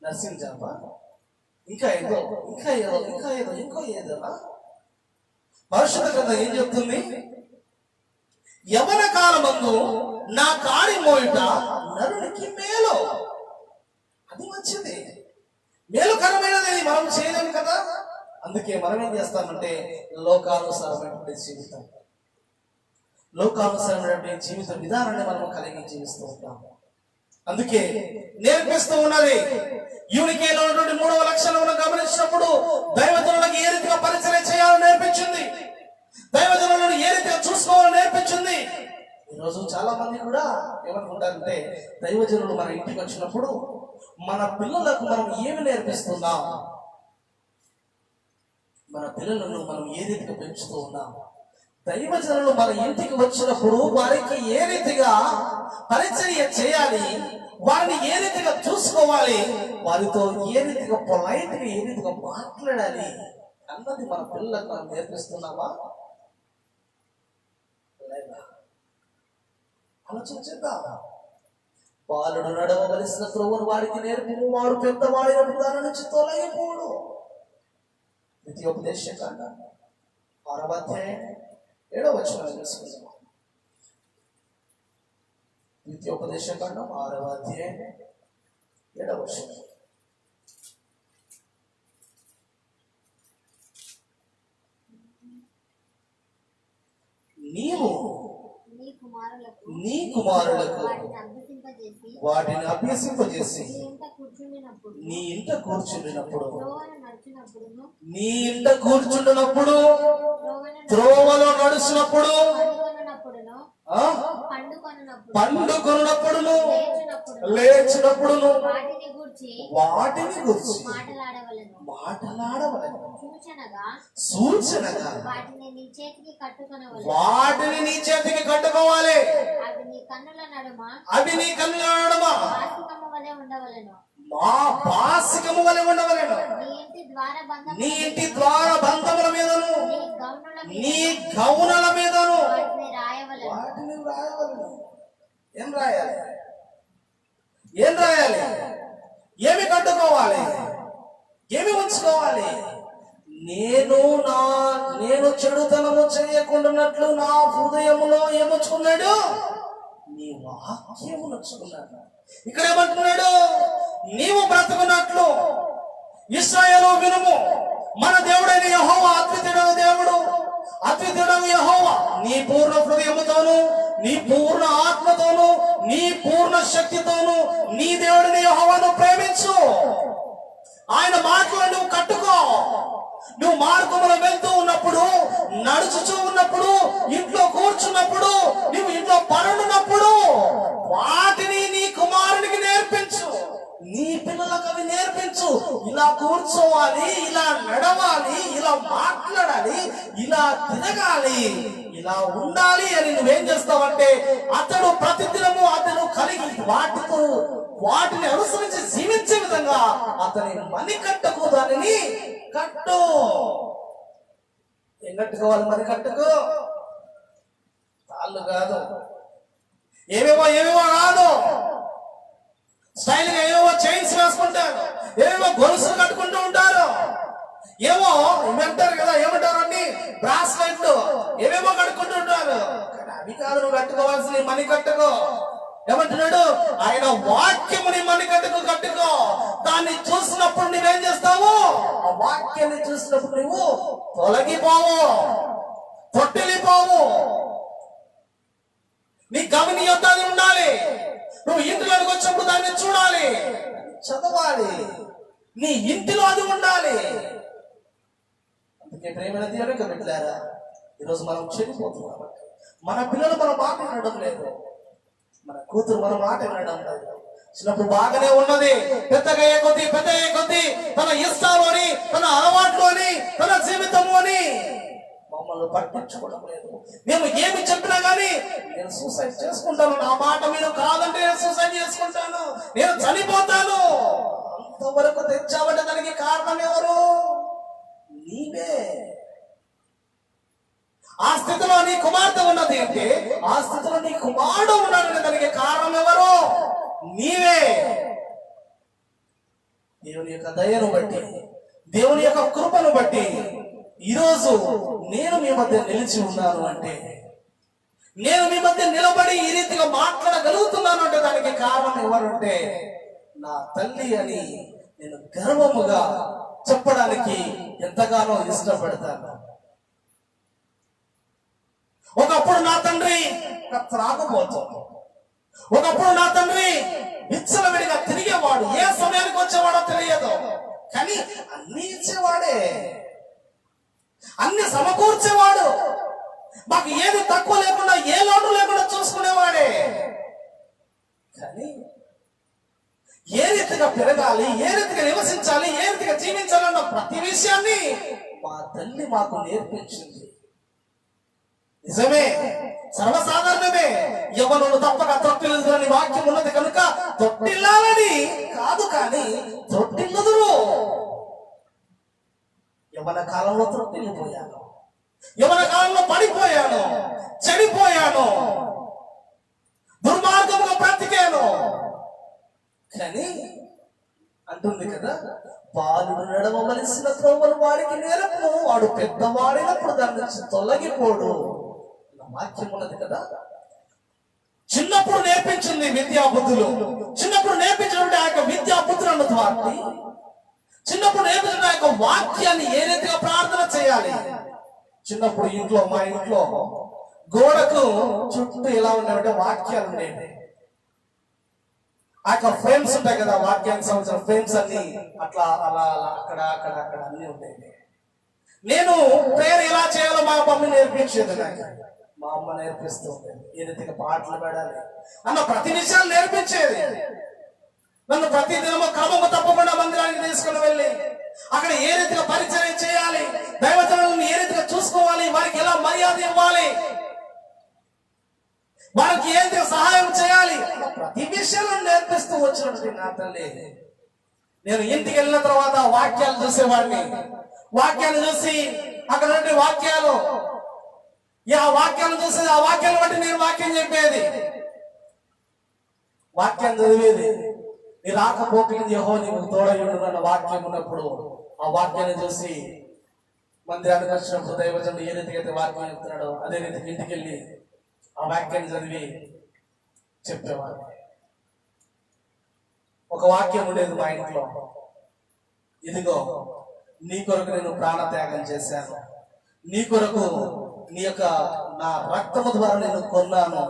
నర్సింగ్ జాబా, ఇంకా ఏదో ఇంకో ఏదో. పరిశుద్ధ గ్రంథం ఏం చెప్తుంది? యవ్వన కాలమందు నా కాడి మోయుట నరునికి మేలు. అది మంచిది, మేలుకరమైనది. మనం చేయలేము కదా. అందుకే మనం ఏం చేస్తామంటే లోకానుసారమైనటువంటి జీవితం, లోకానుసారమైనటువంటి జీవిత విధానాన్ని మనం కలిగి జీవిస్తూ ఉంటాం. అందుకే నేర్పిస్తూ ఉన్నది. యూనికేలో ఉన్నటువంటి 3వ లక్షణం గమనించినప్పుడు దైవజనులకు ఏ రీతిగా పరిచయం చేయాలని నేర్పించింది, దైవజనులను ఏ రీతిగా చూసుకోవాలని నేర్పించింది. ఈరోజు చాలా మంది కూడా ఏమనుకుంటారంటే దైవజనులు మన ఇంటికి వచ్చినప్పుడు మన పిల్లలకు మనం ఏమి నేర్పిస్తున్నాం, మన పిల్లలను మనం ఏ రీతిగా పెంచుతూ ఉన్నాం. దైవజనులు మన ఇంటికి వచ్చినప్పుడు వారికి ఏ రీతిగా పరిచర్య చేయాలి, వారిని ఏ రీతిగా చూసుకోవాలి, వారితో ఏ రీతిగా పొలైట్ గా ఏ రీతిగా మాట్లాడాలి అన్నది మన పిల్లలకు మనం నేర్పిస్తున్నామా? ఆలోచించేద్దాం. బాలుడు నడవవలసిన త్రోవను వాడికి నేర్పు, వాడు పెద్దవాడినప్పుడు దాని నుంచి తొలగిపోడు. ద్వితీయోపదేశకాండ 6వ అధ్యాయం 7వ వచనం తెలుసుకుందాం. ద్వితీయోపదేశకాండం 6వ అధ్యాయం 7వ వచనం. నీవు నీ కుమారులకు వాటిని అభ్యసింపజేసి నీ ఇంట కూర్చుండినప్పుడు త్రోవలో నడుచున్నప్పుడు పండుకొనున్నప్పుడు లేచినప్పుడు వాటిని గురించి మాటలాడవలెను. సూచనగా వాటిని నీ చేతికి కట్టుకోవాలి. అవి నీ కన్నుల నడుమ మా పాసికము వలె ఉండవలెను. నీ ఇంటి ద్వార బంధముల మీదను నీ గౌనల మీదను వాటిని రాయవలెను. ఏం రాయాలి? ఏమి కట్టుకోవాలి? ఏమి ఉంచుకోవాలి? నేను చెడుతనము చేయకుండానట్లు నా హృదయములో ఏముచ్చుకున్నాడు? నీ వాక్యము నచ్చుకున్నాడు. ఇక్కడ ఏమంటున్నాడు? నీవు బ్రతుకున్నట్లు ఇశ్రాయేలు వినుము, మన దేవుడైన యెహోవా అద్వితీయుడైన దేవుడు, అద్వితీయుడైన యెహోవా నీ పూర్ణ హృదయముతోను నీ పూర్ణ ఆత్మతోను నీ పూర్ణ శక్తితోను నీ దేవుడిని యెహోవాను ప్రేమించు. ఆయన మాటలు నువ్వు కట్టుకో. నువ్వు మార్గంలో వెళ్తూ ఉన్నప్పుడు, నడుచుచూ ఉన్నప్పుడు, ఇంట్లో కూర్చున్నప్పుడు, నువ్వు ఇంట్లో పనున్నప్పుడు వాటిని నీ కుమారునికి నేర్పించు, నీ పిల్లలకు అవి నేర్పించు. ఇలా కూర్చోవాలి, ఇలా నడవాలి, ఇలా మాట్లాడాలి, ఇలా తిరగాలి, ఇలా ఉండాలి అని నువ్వేం చేస్తావంటే అతడు ప్రతిదినము అతను కలిగి వాటిని అనుసరించి జీవించే విధంగా అతని మణికట్టుకు దానిని కట్టు. ఏం కట్టుకోవాలి? మణికట్టుకు తాళ్ళు కాదు, ఏమేమో కాదు, స్టైల్ గా ఏమో చైన్స్ వేసుకుంటారు, ఏమేమో గొలుసులు కట్టుకుంటూ ఉంటారు, ఏమో ఇవంటారు కదా, ఏమంటారు అన్ని బ్రాస్లెట్లు ఏమేమో కట్టుకుంటూ ఉంటారు. అవి కాదు నువ్వు కట్టుకోవాల్సిన మణికట్టుకో. ఏమంటున్నాడు? ఆయన వాక్యముని మణికట్టుకు కట్టుకో. దాని దాన్ని చూసినప్పుడు నువ్వేం చేస్తావు? ఆ వాక్యాన్ని చూసినప్పుడు నువ్వు తొలగిపోవు, తొట్టిల్లిపోవు. నీ గమని యొద్ద అది ఉండాలి. నువ్వు ఇంటిలోకి వచ్చినప్పుడు దాన్ని చూడాలి, చదవాలి, నీ ఇంటిలో అది ఉండాలి. అందుకే ప్రేమైన దేవుని బిడ్డలారా, ఈరోజు మనం చెడిపోతున్నాం. మన పిల్లలు మన మాట వినడం లేదు, మన కూతురు మన మాట వినడం లేదు. చిన్నప్పుడు బాగానే ఉన్నది, పెద్దగా అయ్యే కొద్దీ తన ఇష్టాలు అని, తన అలవాట్లు అని, తన జీవితము అని మమ్మల్ని పట్టించుకోవడం లేదు. మేము ఏమి చెప్పినా గానీ నేను సూసైడ్ చేసుకుంటాను, నా మాట మీరు కాదంటే నేను సూసైడ్ చేసుకుంటాను, నేను చనిపోతాను అంతవరకు తెచ్చావంటే దానికి కారణం ఎవరు? నీవే. ఆ స్థితిలో నీ కుమార్తె ఉన్నది అంటే, ఆ స్థితిలో నీ కుమారుడు ఉన్నాడని దానికి కారణం ఎవరు? నీవే. దేవుని యొక్క దయను బట్టి, దేవుని యొక్క కృపను బట్టి ఈరోజు నేను మీ మధ్య నిలిచి ఉన్నాను అంటే, నేను మీ మధ్య నిలబడి ఈ రీతిగా మాట్లాడగలుగుతున్నాను అంటే దానికి కారణం ఎవరంటే నా తల్లి అని నేను గర్వముగా చెప్పడానికి ఎంతగానో ఇష్టపడతాను. ఒకప్పుడు నా తండ్రి త్రాగబోతు, ఒకప్పుడు నా తండ్రి విచ్చలవిడిగా తిరిగేవాడు, ఏ సమయానికి వచ్చేవాడో తెలియదు, కానీ అన్ని ఇచ్చేవాడే, అన్ని సమకూర్చేవాడు, మాకు ఏది తక్కువ లేకుండా ఏ లోటు లేకుండా చూసుకునేవాడే. కానీ ఏ రీతిగా పెరగాలి, ఏ రీతిగా నివసించాలి, ఏ రీతిగా జీవించాలన్న ప్రతి విషయాన్ని మా తల్లి మాకు నేర్పించింది. నిజమే, సర్వసాధారణమే. యవ్వనులు తప్పక తొట్టిల్లుదురని వాక్యం ఉన్నది కనుక తొట్టిల్లాలని కాదు, కానీ తొట్టిల్లుదురు. యవ్వన కాలంలో తొట్టిల్లిపోయాను, యవ్వన కాలంలో పడిపోయాను, చెడిపోయాను, దుర్మార్గముగా బ్రతికాను. కానీ అంటుంది కదా, బాలుడు నడవవలసిన త్రోవలు వాడికి నేర్పు, వాడు పెద్దవాడినప్పుడు దాని నుంచి తొలగిపోడు. వాక్యం ఉన్నది కదా. చిన్నప్పుడు నేర్పించింది విద్యా బుద్ధులు, చిన్నప్పుడు నేర్పించినప్పుడు ఆ యొక్క విద్యా బుద్ధులను ద్వారా, చిన్నప్పుడు నేర్పించిన ఆ యొక్క వాక్యాన్ని ఏ రీతిగా ప్రార్థన చేయాలి. చిన్నప్పుడు ఇంట్లో, మా ఇంట్లో గోడకు చుట్టూ ఎలా ఉండేవంటే వాక్యాలు ఉండేవి. ఆ యొక్క ఫ్రేమ్స్ ఉంటాయి కదా, వాక్యానికి సంబంధించిన ఫ్రేమ్స్ అన్ని అట్లా అలా అక్కడ అక్కడ అక్కడ అన్ని ఉండేవి. నేను ప్రేయర్ ఎలా చేయాలో మా మమ్మీ నేర్పించేది, నాకు మా అమ్మ నేర్పిస్తూ ఉండేది. ఏ రీతిగా పాటలు పాడాలి అన్న ప్రతి విషయాలు నేర్పించేది. నన్ను ప్రతి దినము క్రమము తప్పకుండా మందిరానికి తీసుకుని వెళ్ళి అక్కడ ఏ రీతిగా పరిచయం చేయాలి, దైవజనులను ఏ రీతిగా చూసుకోవాలి, వారికి ఎలా మర్యాద ఇవ్వాలి, వారికి ఏ రీతిగా సహాయం చేయాలి, ప్రతి విషయాలను నేర్పిస్తూ వచ్చినట్టు నా తల్లి. నేను ఇంటికి వెళ్ళిన తర్వాత వాక్యాలు చూసేవాడిని, వాక్యాలు చూసి అక్కడ నుండి వాక్యాలు, ఆ వాక్యాలు చూసి ఆ వాక్యాలు బట్టి నేను వాక్యం చెప్పేది, వాక్యం చదివేది. నీ రాకపోకలింది యెహోవా నీకు తోడయుండును అన్న వాక్యం ఉన్నప్పుడు ఆ వాక్యాన్ని చూసి మందిరానికి వచ్చినప్పుడు దైవజనుడు ఏ రీతిగా అయితే వాక్యం చెప్తున్నాడో అదే రీతికి ఇంటికి వెళ్ళి ఆ వాక్యాన్ని చదివి చెప్పేవాడు. ఒక వాక్యం ఉండేది మా ఇంట్లో, ఇదిగో నీ కొరకు నేను ప్రాణత్యాగం చేశాను, నీ కొరకు నీ యొక్క నా రక్తము ద్వారా నేను కొన్నాను,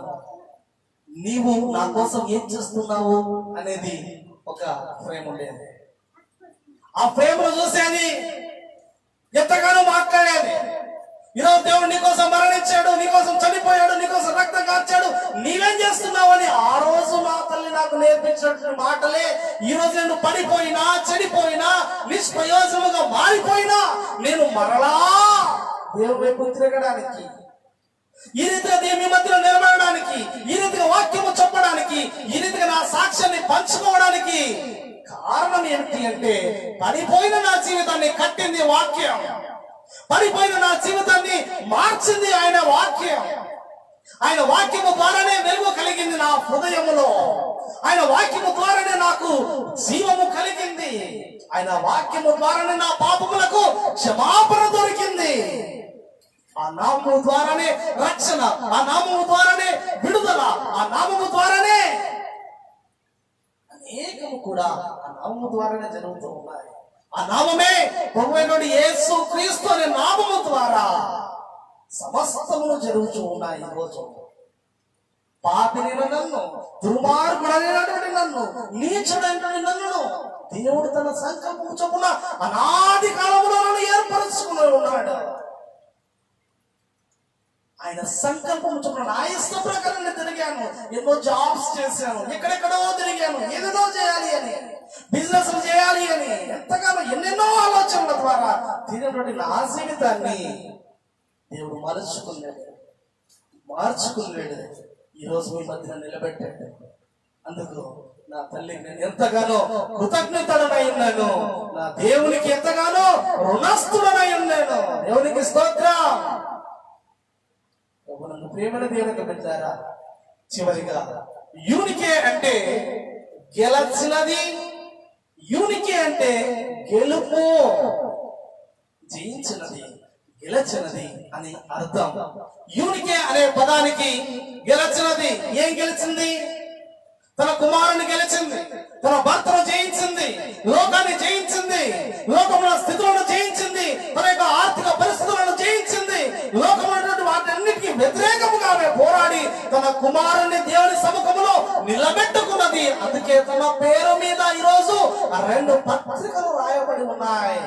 నీవు నా కోసం ఏం చేస్తున్నావు అనేది ఒక ఫ్రేమ్ ఉండేది. ఆ ఫ్రేమ్ లో చూసేది, ఎంతగానో మాట్లాడేది. ఈరోజు దేవుడు నీకోసం మరణించాడు, నీకోసం చనిపోయాడు, నీకోసం రక్తం కార్చాడు, నీవేం చేస్తున్నావు అని ఆ రోజు నా తల్లి నాకు నేర్పించినటువంటి మాటలే ఈ రోజు నేను పడిపోయినా, చెడిపోయినా, నిష్ప్రయోజనముగా మారిపోయినా నేను మరలా దేవుడి వైపు తిరగడానికి, ఈ రీతిగా మీ మధ్యలో నిలబడడానికి, ఈ రీతిగా వాక్యము చెప్పడానికి, ఈ రీతిగా నా సాక్ష్యాన్ని పంచుకోవడానికి కారణం ఏమిటి అంటే, పడిపోయిన నా జీవితాన్ని కట్టింది వాక్యం, పడిపోయిన నా జీవితాన్ని మార్చింది ఆయన వాక్యం. ఆయన వాక్యము ద్వారానే వెలుగు కలిగింది నా హృదయములో, ఆయన వాక్యము ద్వారానే నాకు జీవము కలిగింది, ఆయన వాక్యము ద్వారానే నా పాపములకు క్షమాపణ దొరికింది. ఆ నామము ద్వారానే రక్షణ, ఆ నామము ద్వారానే విడుదల, ఆ నామము ద్వారానే అనేకము కూడా ఆ నామము ద్వారానే జరుగుతూ ఉన్నాయి. ఆ నామమే ప్రభువైనటువంటి యేసు క్రీస్తు అనే నామము ద్వారా సమస్తములు జరుగుతూ ఉన్నాయి. ఈరోజు పాపినైన నన్ను, దుర్మార్గుడైనటువంటి నన్ను, నీచుడైనటువంటి నన్ను దేవుడు తన సంకల్పము చొప్పున అనాది కాలంలో ఏర్పరచుకుని ఉన్నాడు. ఆయన సంకల్పం చొప్పున నా ఇష్ట ప్రకారం నేను తిరిగాను, ఎన్నో జాబ్స్ చేశాను, ఎక్కడెక్కడో తిరిగాను, ఏదేదో చేయాలి అని, బిజినెస్ చేయాలి అని, ఎంతగానో ఎన్నెన్నో ఆలోచనల ద్వారా తిరిగినటువంటి నా జీవితాన్ని దేవుడు మార్చుకున్నాడు. ఈరోజు మీ మధ్యన నిలబెట్టాడు. అందుకు నా తల్లికి నేను ఎంతగానో కృతజ్ఞతడనై ఉన్నాను. నా దేవునికి ఎంతగానో రుణస్థుడనై ఉన్నాను. దేవునికి స్తోత్రం. నన్ను ప్రేమను దేవునికి పెట్టారా. చివరిగా యూనికే అంటే గెలచినది, యూనికే అంటే గెలుపు, జయించినది, గెలచినది అని అర్థం. యూనికే అనే పదానికి గెలచినది, ఏం గెలిచింది? తన కుమారుని గెలిచింది, తన భర్తను జయించింది, లోకాన్ని జయించింది, లోకముల స్థితులను జయించింది, తన యొక్క ఆర్థిక పరిస్థితులను జయించింది, లోకముల వాటన్నిటికీ వ్యతిరేకముగానే పోరాడి తన కుమారుని దేవుని సముఖములో నిలబెట్టుకున్నది. అందుకే తన పేరు మీద ఈరోజు 2 పత్రికలు రాయబడి ఉన్నాయి.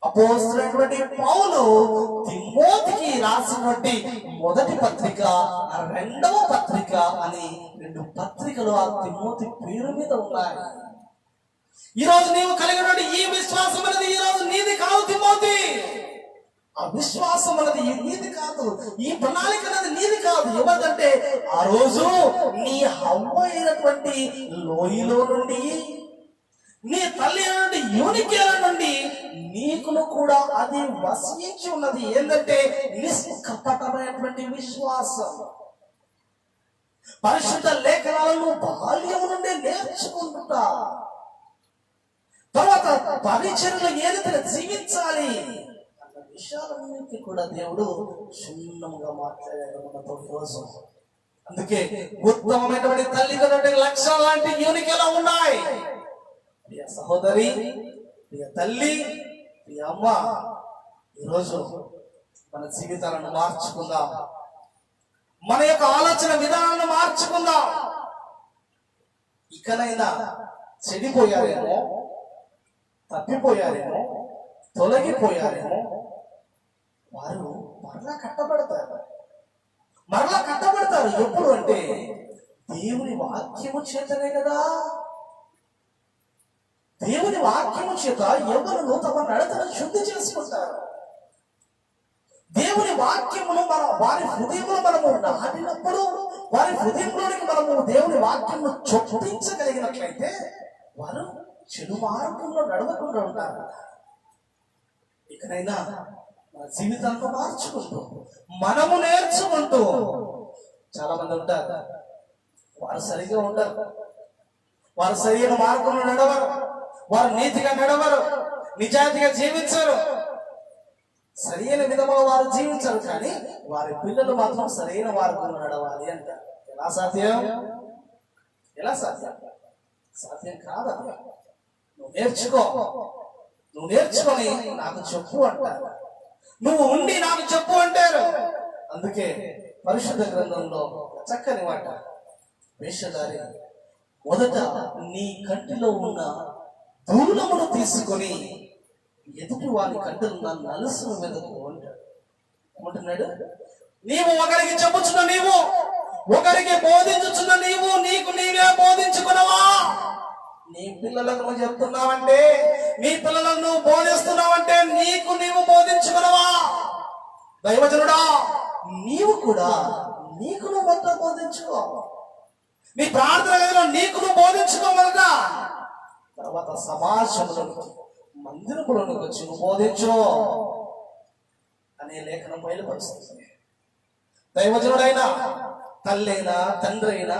అపోస్తలుడైనటువంటి పౌలు తిమోతికి రాసినటువంటి మొదటి పత్రిక, 2వ పత్రిక అని 2 పత్రికలు ఆ తిమోతి పేరు మీద ఉన్నాయి. ఈరోజు నీవు కలిగినటువంటి ఈ విశ్వాసం అనేది ఈరోజు నీది కాదు తిమోతి. ఆ విశ్వాసం అనేది నీది కాదు, ఈ ప్రణాళిక అనేది నీది కాదు. ఎవరిదంటే ఆ రోజు నీ హవ్వ అయినటువంటి లోయలో నుండి, నీ తల్లి నుండి, యూనికేల నుండి నీకును కూడా అది వసించి ఉన్నది. ఏంటంటే నిష్కపటమైనటువంటి విశ్వాసం. పరిశుద్ధ లేఖనాలను బాల్యము నుండి నేర్చుకుంటా, తర్వాత పరిచర్యలు ఏదైతే జీవించాలి అన్న విషయాలన్నింటినీ కూడా దేవుడు క్షుణ్ణంగా మాట్లాడాడు మనతో కోసం. అందుకే ఉత్తమమైనటువంటి తల్లి కన్నటువంటి లక్షణాలు లాంటి యూనికేలా ఉన్నాయి. ప్రియ సహోదరి, ప్రియ తల్లి, ప్రియ అమ్మ, ఈరోజు మన జీవితాలను మార్చుకుందాం. మన యొక్క ఆలోచన విధానాన్ని మార్చుకుందాం. ఇకనైనా చెడిపోయారేమో, తప్పిపోయారేమో, తొలగిపోయారేమో వారు మరలా కట్టబడతారు. ఎప్పుడు అంటే దేవుని వాక్యము చేతనే కదా. దేవుని వాక్యము చేత ఎవరు తమ నడతను శుద్ధి చేసుకుంటారు. దేవుని వాక్యమును వారి హృదయంలో మనము నాటినప్పుడు, వారి హృదయంలోనికి మనము దేవుని వాక్యమును చొప్పించగలిగినట్లయితే వారు చెడు మార్గంలో నడవకుండా ఉంటారు. ఇకనైనా మన జీవితాలను మార్చుకుంటూ, మనము నేర్చుకుంటూ, చాలా మంది ఉంటారు వారు సరిగా ఉండరు, వారు సరైన మార్గంలో నడవరు, వారు నీతిగా నడవరు, నిజాయితీగా జీవించరు, సరైన విధంగా వారు జీవించరు. కానీ వారి పిల్లలు మాత్రం సరైన మార్గంలో నడవాలి అంటారు. ఎలా సాధ్యం? సాధ్యం కాదా? నువ్వు నేర్చుకొని నాకు చెప్పు అంటారు. నువ్వు ఉండి నాకు చెప్పు అంటారు. అందుకే పరిశుద్ధ గ్రంథంలో చక్కని మాట, వేషధారి మొదట నీ కంటిలో ఉన్న దూలమును తీసుకొని ఎదుటి వారి కంటిలో నలుసును వెదకు అంటాడు. ఏమంటున్నాడు? నీవు ఒకరికి చెప్పుచున్న, నీవు ఒకరికి బోధించుచున్న, నీవు నీకు నీవే బోధించుకున్నావా? నీ పిల్లలకు నువ్వు చెప్తున్నావంటే, నీ పిల్లలకు నువ్వు బోధిస్తున్నావంటే నీకు నీవు బోధించుకున్నావా? దైవజనుడా, నీవు కూడా నీకు నువ్వు మొత్తం బోధించుకో. నీ ప్రార్థన గదిలో నీకు నువ్వు బోధించుకోగలగా, తర్వాత సమాజంలోనికి, మందిరంలోనికి వచ్చి నువ్వు బోధించు అనే లేఖనం బయలుపరుస్తుంది. దైవజనుడైనా, తల్లైనా, తండ్రి అయినా,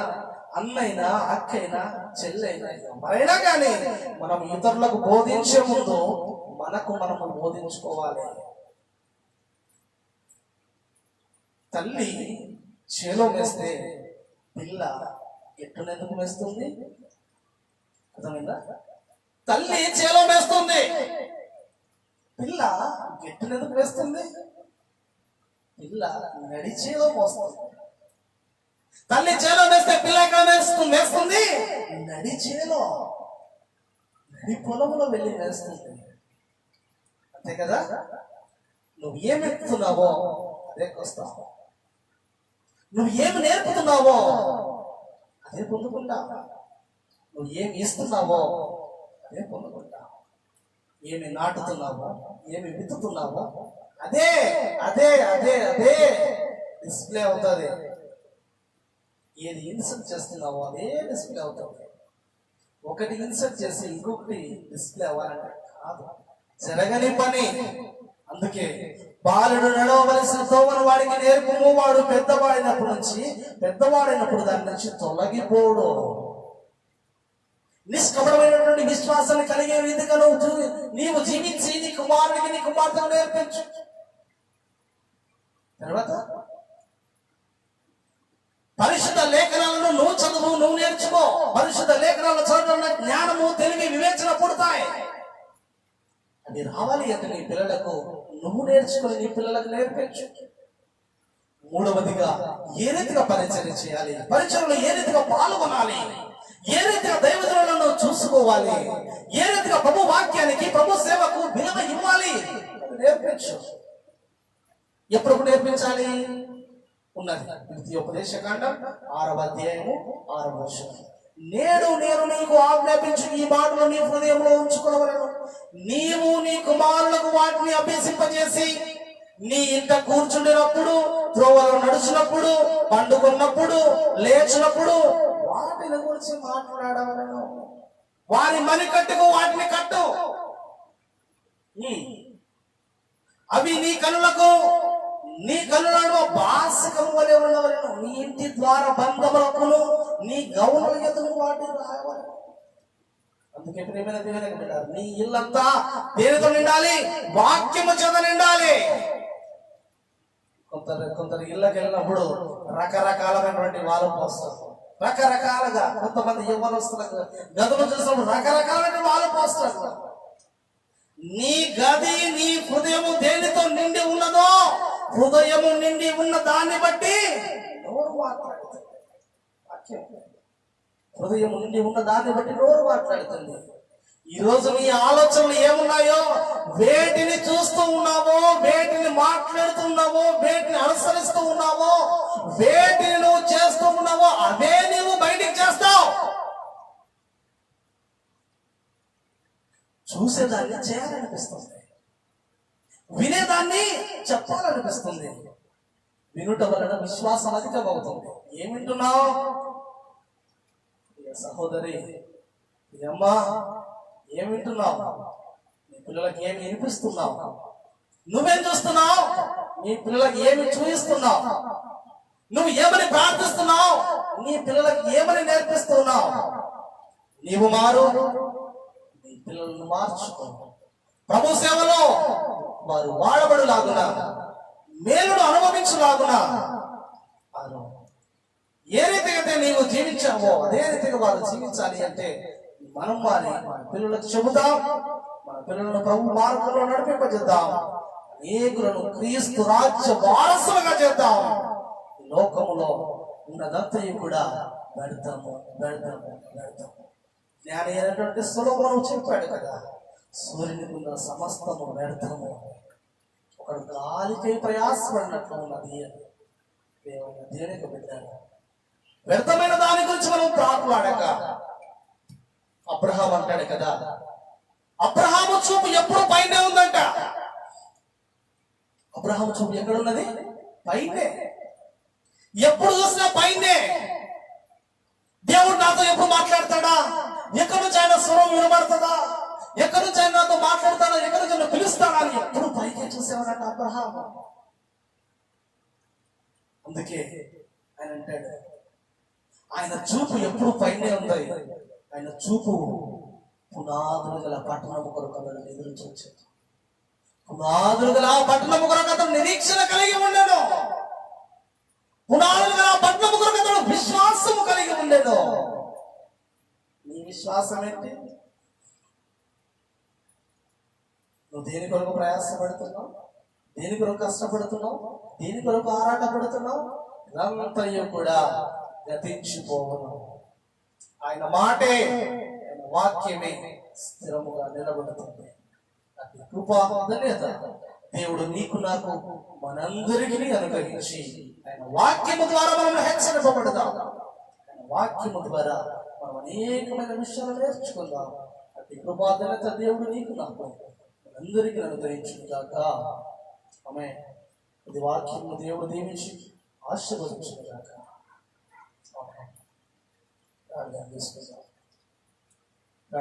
అన్నైనా, అక్కైనా, చెల్లైనా, ఎవరైనా కానీ మనం ఇతరులకు బోధించే ముందు మనము బోధించుకోవాలి. తల్లి చేలో వేస్తే పిల్ల ఎట్టునెందుకు వేస్తుంది? అర్థమైందా? తల్లి చేలో వేస్తుంది, పిల్ల గెట్టును ఎందుకు వేస్తుంది? పిల్ల నడిచేలో మోస్తుంది. తల్లి చేలో వేస్తే పిల్ల ఎక్కడ వేస్తుంది? నడిచేలో, నడి పొలంలో వెళ్ళి వేస్తుంది. అంతే కదా? నువ్వు ఏమి ఎత్తుతున్నావో అదే కొస్తావు, నువ్వు ఏమి నేర్పుతున్నావో అదే పొందుకుంటావు, నువ్వు ఏమి ఇస్తున్నావో అదే పొందుకుంటావు, ఏమి నాటుతున్నావో ఏమి విత్తుతున్నావో అదే అదే అదే అదే డిస్ప్లే అవుతుంది. ఏది ఇన్సర్ట్ చేస్తున్నావో అదే డిస్ప్లే అవుతుంది. ఒకటి ఇన్సర్ట్ చేసి ఇంకొకటి డిస్ప్లే అవ్వాలంటే కాదు, జరగని పని. అందుకే బాలుడు నడవవలసిన తోమను వాడికి నేర్పుము, వాడు పెద్దవాడైనప్పుడు దాని నుంచి తొలగిపోడు. నిష్కపటమైనటువంటి విశ్వాసాన్ని కలిగే విధంగా నీవు జీవించి నీ కుమారుడికి నీ కుమార్తెను నేర్పించు. తర్వాత పరిశుద్ధ లేఖనాలను నువ్వు చదువు, నువ్వు నేర్చుకో. పరిశుద్ధ లేఖనాలను చదవడం జ్ఞానము, తెలివి, వివేచన పుడతాయి. అది రావాలి అంటే నీ పిల్లలకు నువ్వు నేర్చుకుని నీ పిల్లలకు నేర్పించు. మూడవదిగా ఏ రీతిగా పరిచయం చేయాలి, పరిచయంలో ఏ రీతిగా పాల్గొనాలి, ఏ రీతిగా దైవజనులను చూసుకోవాలి, ఏ రీతిగా ప్రభు వాక్యానికి ప్రభు సేవకు విలువ ఇవ్వాలి నేర్పించు. ఎప్పుడు నేర్పించాలి ఉన్నది. ద్వితీయోపదేశకాండం 6వ అధ్యాయము 6వ వచనం. నేను నీకు ఆజ్ఞాపించు ఈ మాటలు నీ హృదయంలో ఉంచుకోవలను, నీవు నీ కుమారులకు వాటిని అభ్యసింపజేసి నీ ఇంట కూర్చుండినప్పుడు, త్రోవలో నడుచున్నప్పుడు, పండుకున్నప్పుడు, లేచినప్పుడు వాటిని గురించి మాట్లాడవలను. వారి మణికట్టుకు వాటిని కట్టు, అవి నీ కనులను బాసికం వలె ఉండవలను. నీ ఇంటి ద్వారా బంధములకును నీ గౌరవ ఎదురు వాటిని రాయవలను. అందుకే ప్రేమైన దేవునికి బిడ్డలారా, నీ ఇల్లంతా దేనితో నిండాలి? వాక్యము చేత నిండాలి. కొందరు ఇళ్ళకి వెళ్ళినప్పుడు రకరకాలమైనటువంటి వాళ్ళు పోస్తారు, రకరకాలుగా. కొంతమంది యవ్వనస్తులకు గదులు చూసినప్పుడు రకరకాలైన వాళ్ళు పోస్తారు. నీ గది, నీ హృదయము దేనితో నిండి ఉన్నదో, హృదయము నిండి ఉన్న దాన్ని బట్టి నోరు మాట్లాడుతుంది. హృదయం నిండి ఉన్న దాన్ని బట్టి నోరు మాట్లాడుతుంది. ఈ రోజు నీ ఆలోచనలు ఏమున్నాయో, వేటిని చూస్తూ ఉన్నావో, వేటిని మాట్లాడుతున్నావో, వేటిని అనుసరిస్తూ ఉన్నావో, వేటిని నువ్వు చేస్తూ ఉన్నావో అవే నువ్వు బయటికి చేస్తావు. చూసేదాన్ని చేయాలనిపిస్తుంది, వినేదాన్ని చెప్పాలనిపిస్తుంది. వినుట వలన విశ్వాసం అధికమవుతుంది. ఏం వింటున్నావు సహోదరి, అమ్మా? ఏం వింటున్నావు? నీ పిల్లలకి ఏమి వినిపిస్తున్నావు? నువ్వేం చూస్తున్నావు? నీ పిల్లలకి ఏమి చూపిస్తున్నావు? నువ్వు ఏమని ప్రార్థిస్తున్నావు? నీ పిల్లలకి ఏమని నేర్పిస్తున్నావు? నీవు మారు, నీ పిల్లలను మార్చుకో. ప్రభు సేవలో వారు వాడబడులాగునా, మేలును అనుభవించులాగునా, ఏ రీతిగా నీవు జీవించావో అదే రీతిగా వారు జీవించాలి. అంటే మనం వారి మన పిల్లలకు చెబుతాం, మన పిల్లలను ప్రభు మార్గంలో నడిపింపజేద్దాం, అనేకులను క్రీస్తు రాజ్య వారసులుగా చేద్దాం. లోకములో ఉన్నదంతయు కూడా పెడతాము. జ్ఞాని అయినటువంటి సొలొమోను చెప్పాడు కదా, సూర్యునికి ఉన్న సమస్తము వ్యర్థము, ఒకడు గాలికై ప్రయాసపడినట్లు ఉన్నది. దేనికి పెట్టాను వ్యర్థమైన దాని గురించి మనం ప్రాకులాడక. అబ్రహాం అంటాడు కదా, అబ్రహాము చూపు ఎప్పుడు పైనే ఉందంట. అబ్రహాము చూపు ఎక్కడున్నది? పైనే. ఎప్పుడు చూసినా పైనే. దేవుడు నాతో ఎప్పుడు మాట్లాడతాడా? ఎక్కడి నుంచి ఆయన స్వరం వినబడుతుందా? ఎక్కడి నుంచి ఆయన నాతో మాట్లాడతాడా? ఎక్కడి నుంచి పిలుస్తాడా అని ఎప్పుడు పైకే చూసేవాడంట అబ్రహాము. అందుకే ఆయన అంటాడు, ఆయన చూపు ఎప్పుడు పైనే ఉంది. ఆయన చూపు పునాదులు గల పట్టణము కొరకు అతను ఎదురు చూచాడు. పునాదులు గల పట్టణము కొరకు అతను నిరీక్షణ కలిగి ఉండేను. పునాదులు గల పట్టణము కొరకు అతను విశ్వాసము కలిగి ఉండేను. నీ విశ్వాసం ఏంటి? నువ్వు దేని కొరకు ప్రయాసపడుతున్నావు? దేని కొరకు కష్టపడుతున్నావు? దేని కొరకు ఆరాటపడుతున్నావు? ఇదంతయు కూడా గతించిపోవను. ఆయన మాటే, ఆయన వాక్యమే స్థిరముగా నిలబడుతుంది. అది కృపా ధన్యత దేవుడు నీకు నాకు మనందరికీ అనుగ్రహించి ఆయన వాక్యము ద్వారా మనం హెచ్చరింపబడతాం. ఆయన వాక్యము ద్వారా మనం అనేకమైన విషయాలు నేర్చుకుందాం. అతి కృపా ధన్యత దేవుడు నీకు నాకు మనందరికీ అనుగ్రహించుగాక. ఆమేన్. ఇది వాక్యము దేవుడు దీవించి ఆశీర్వదించుగాక. ఆమేన్.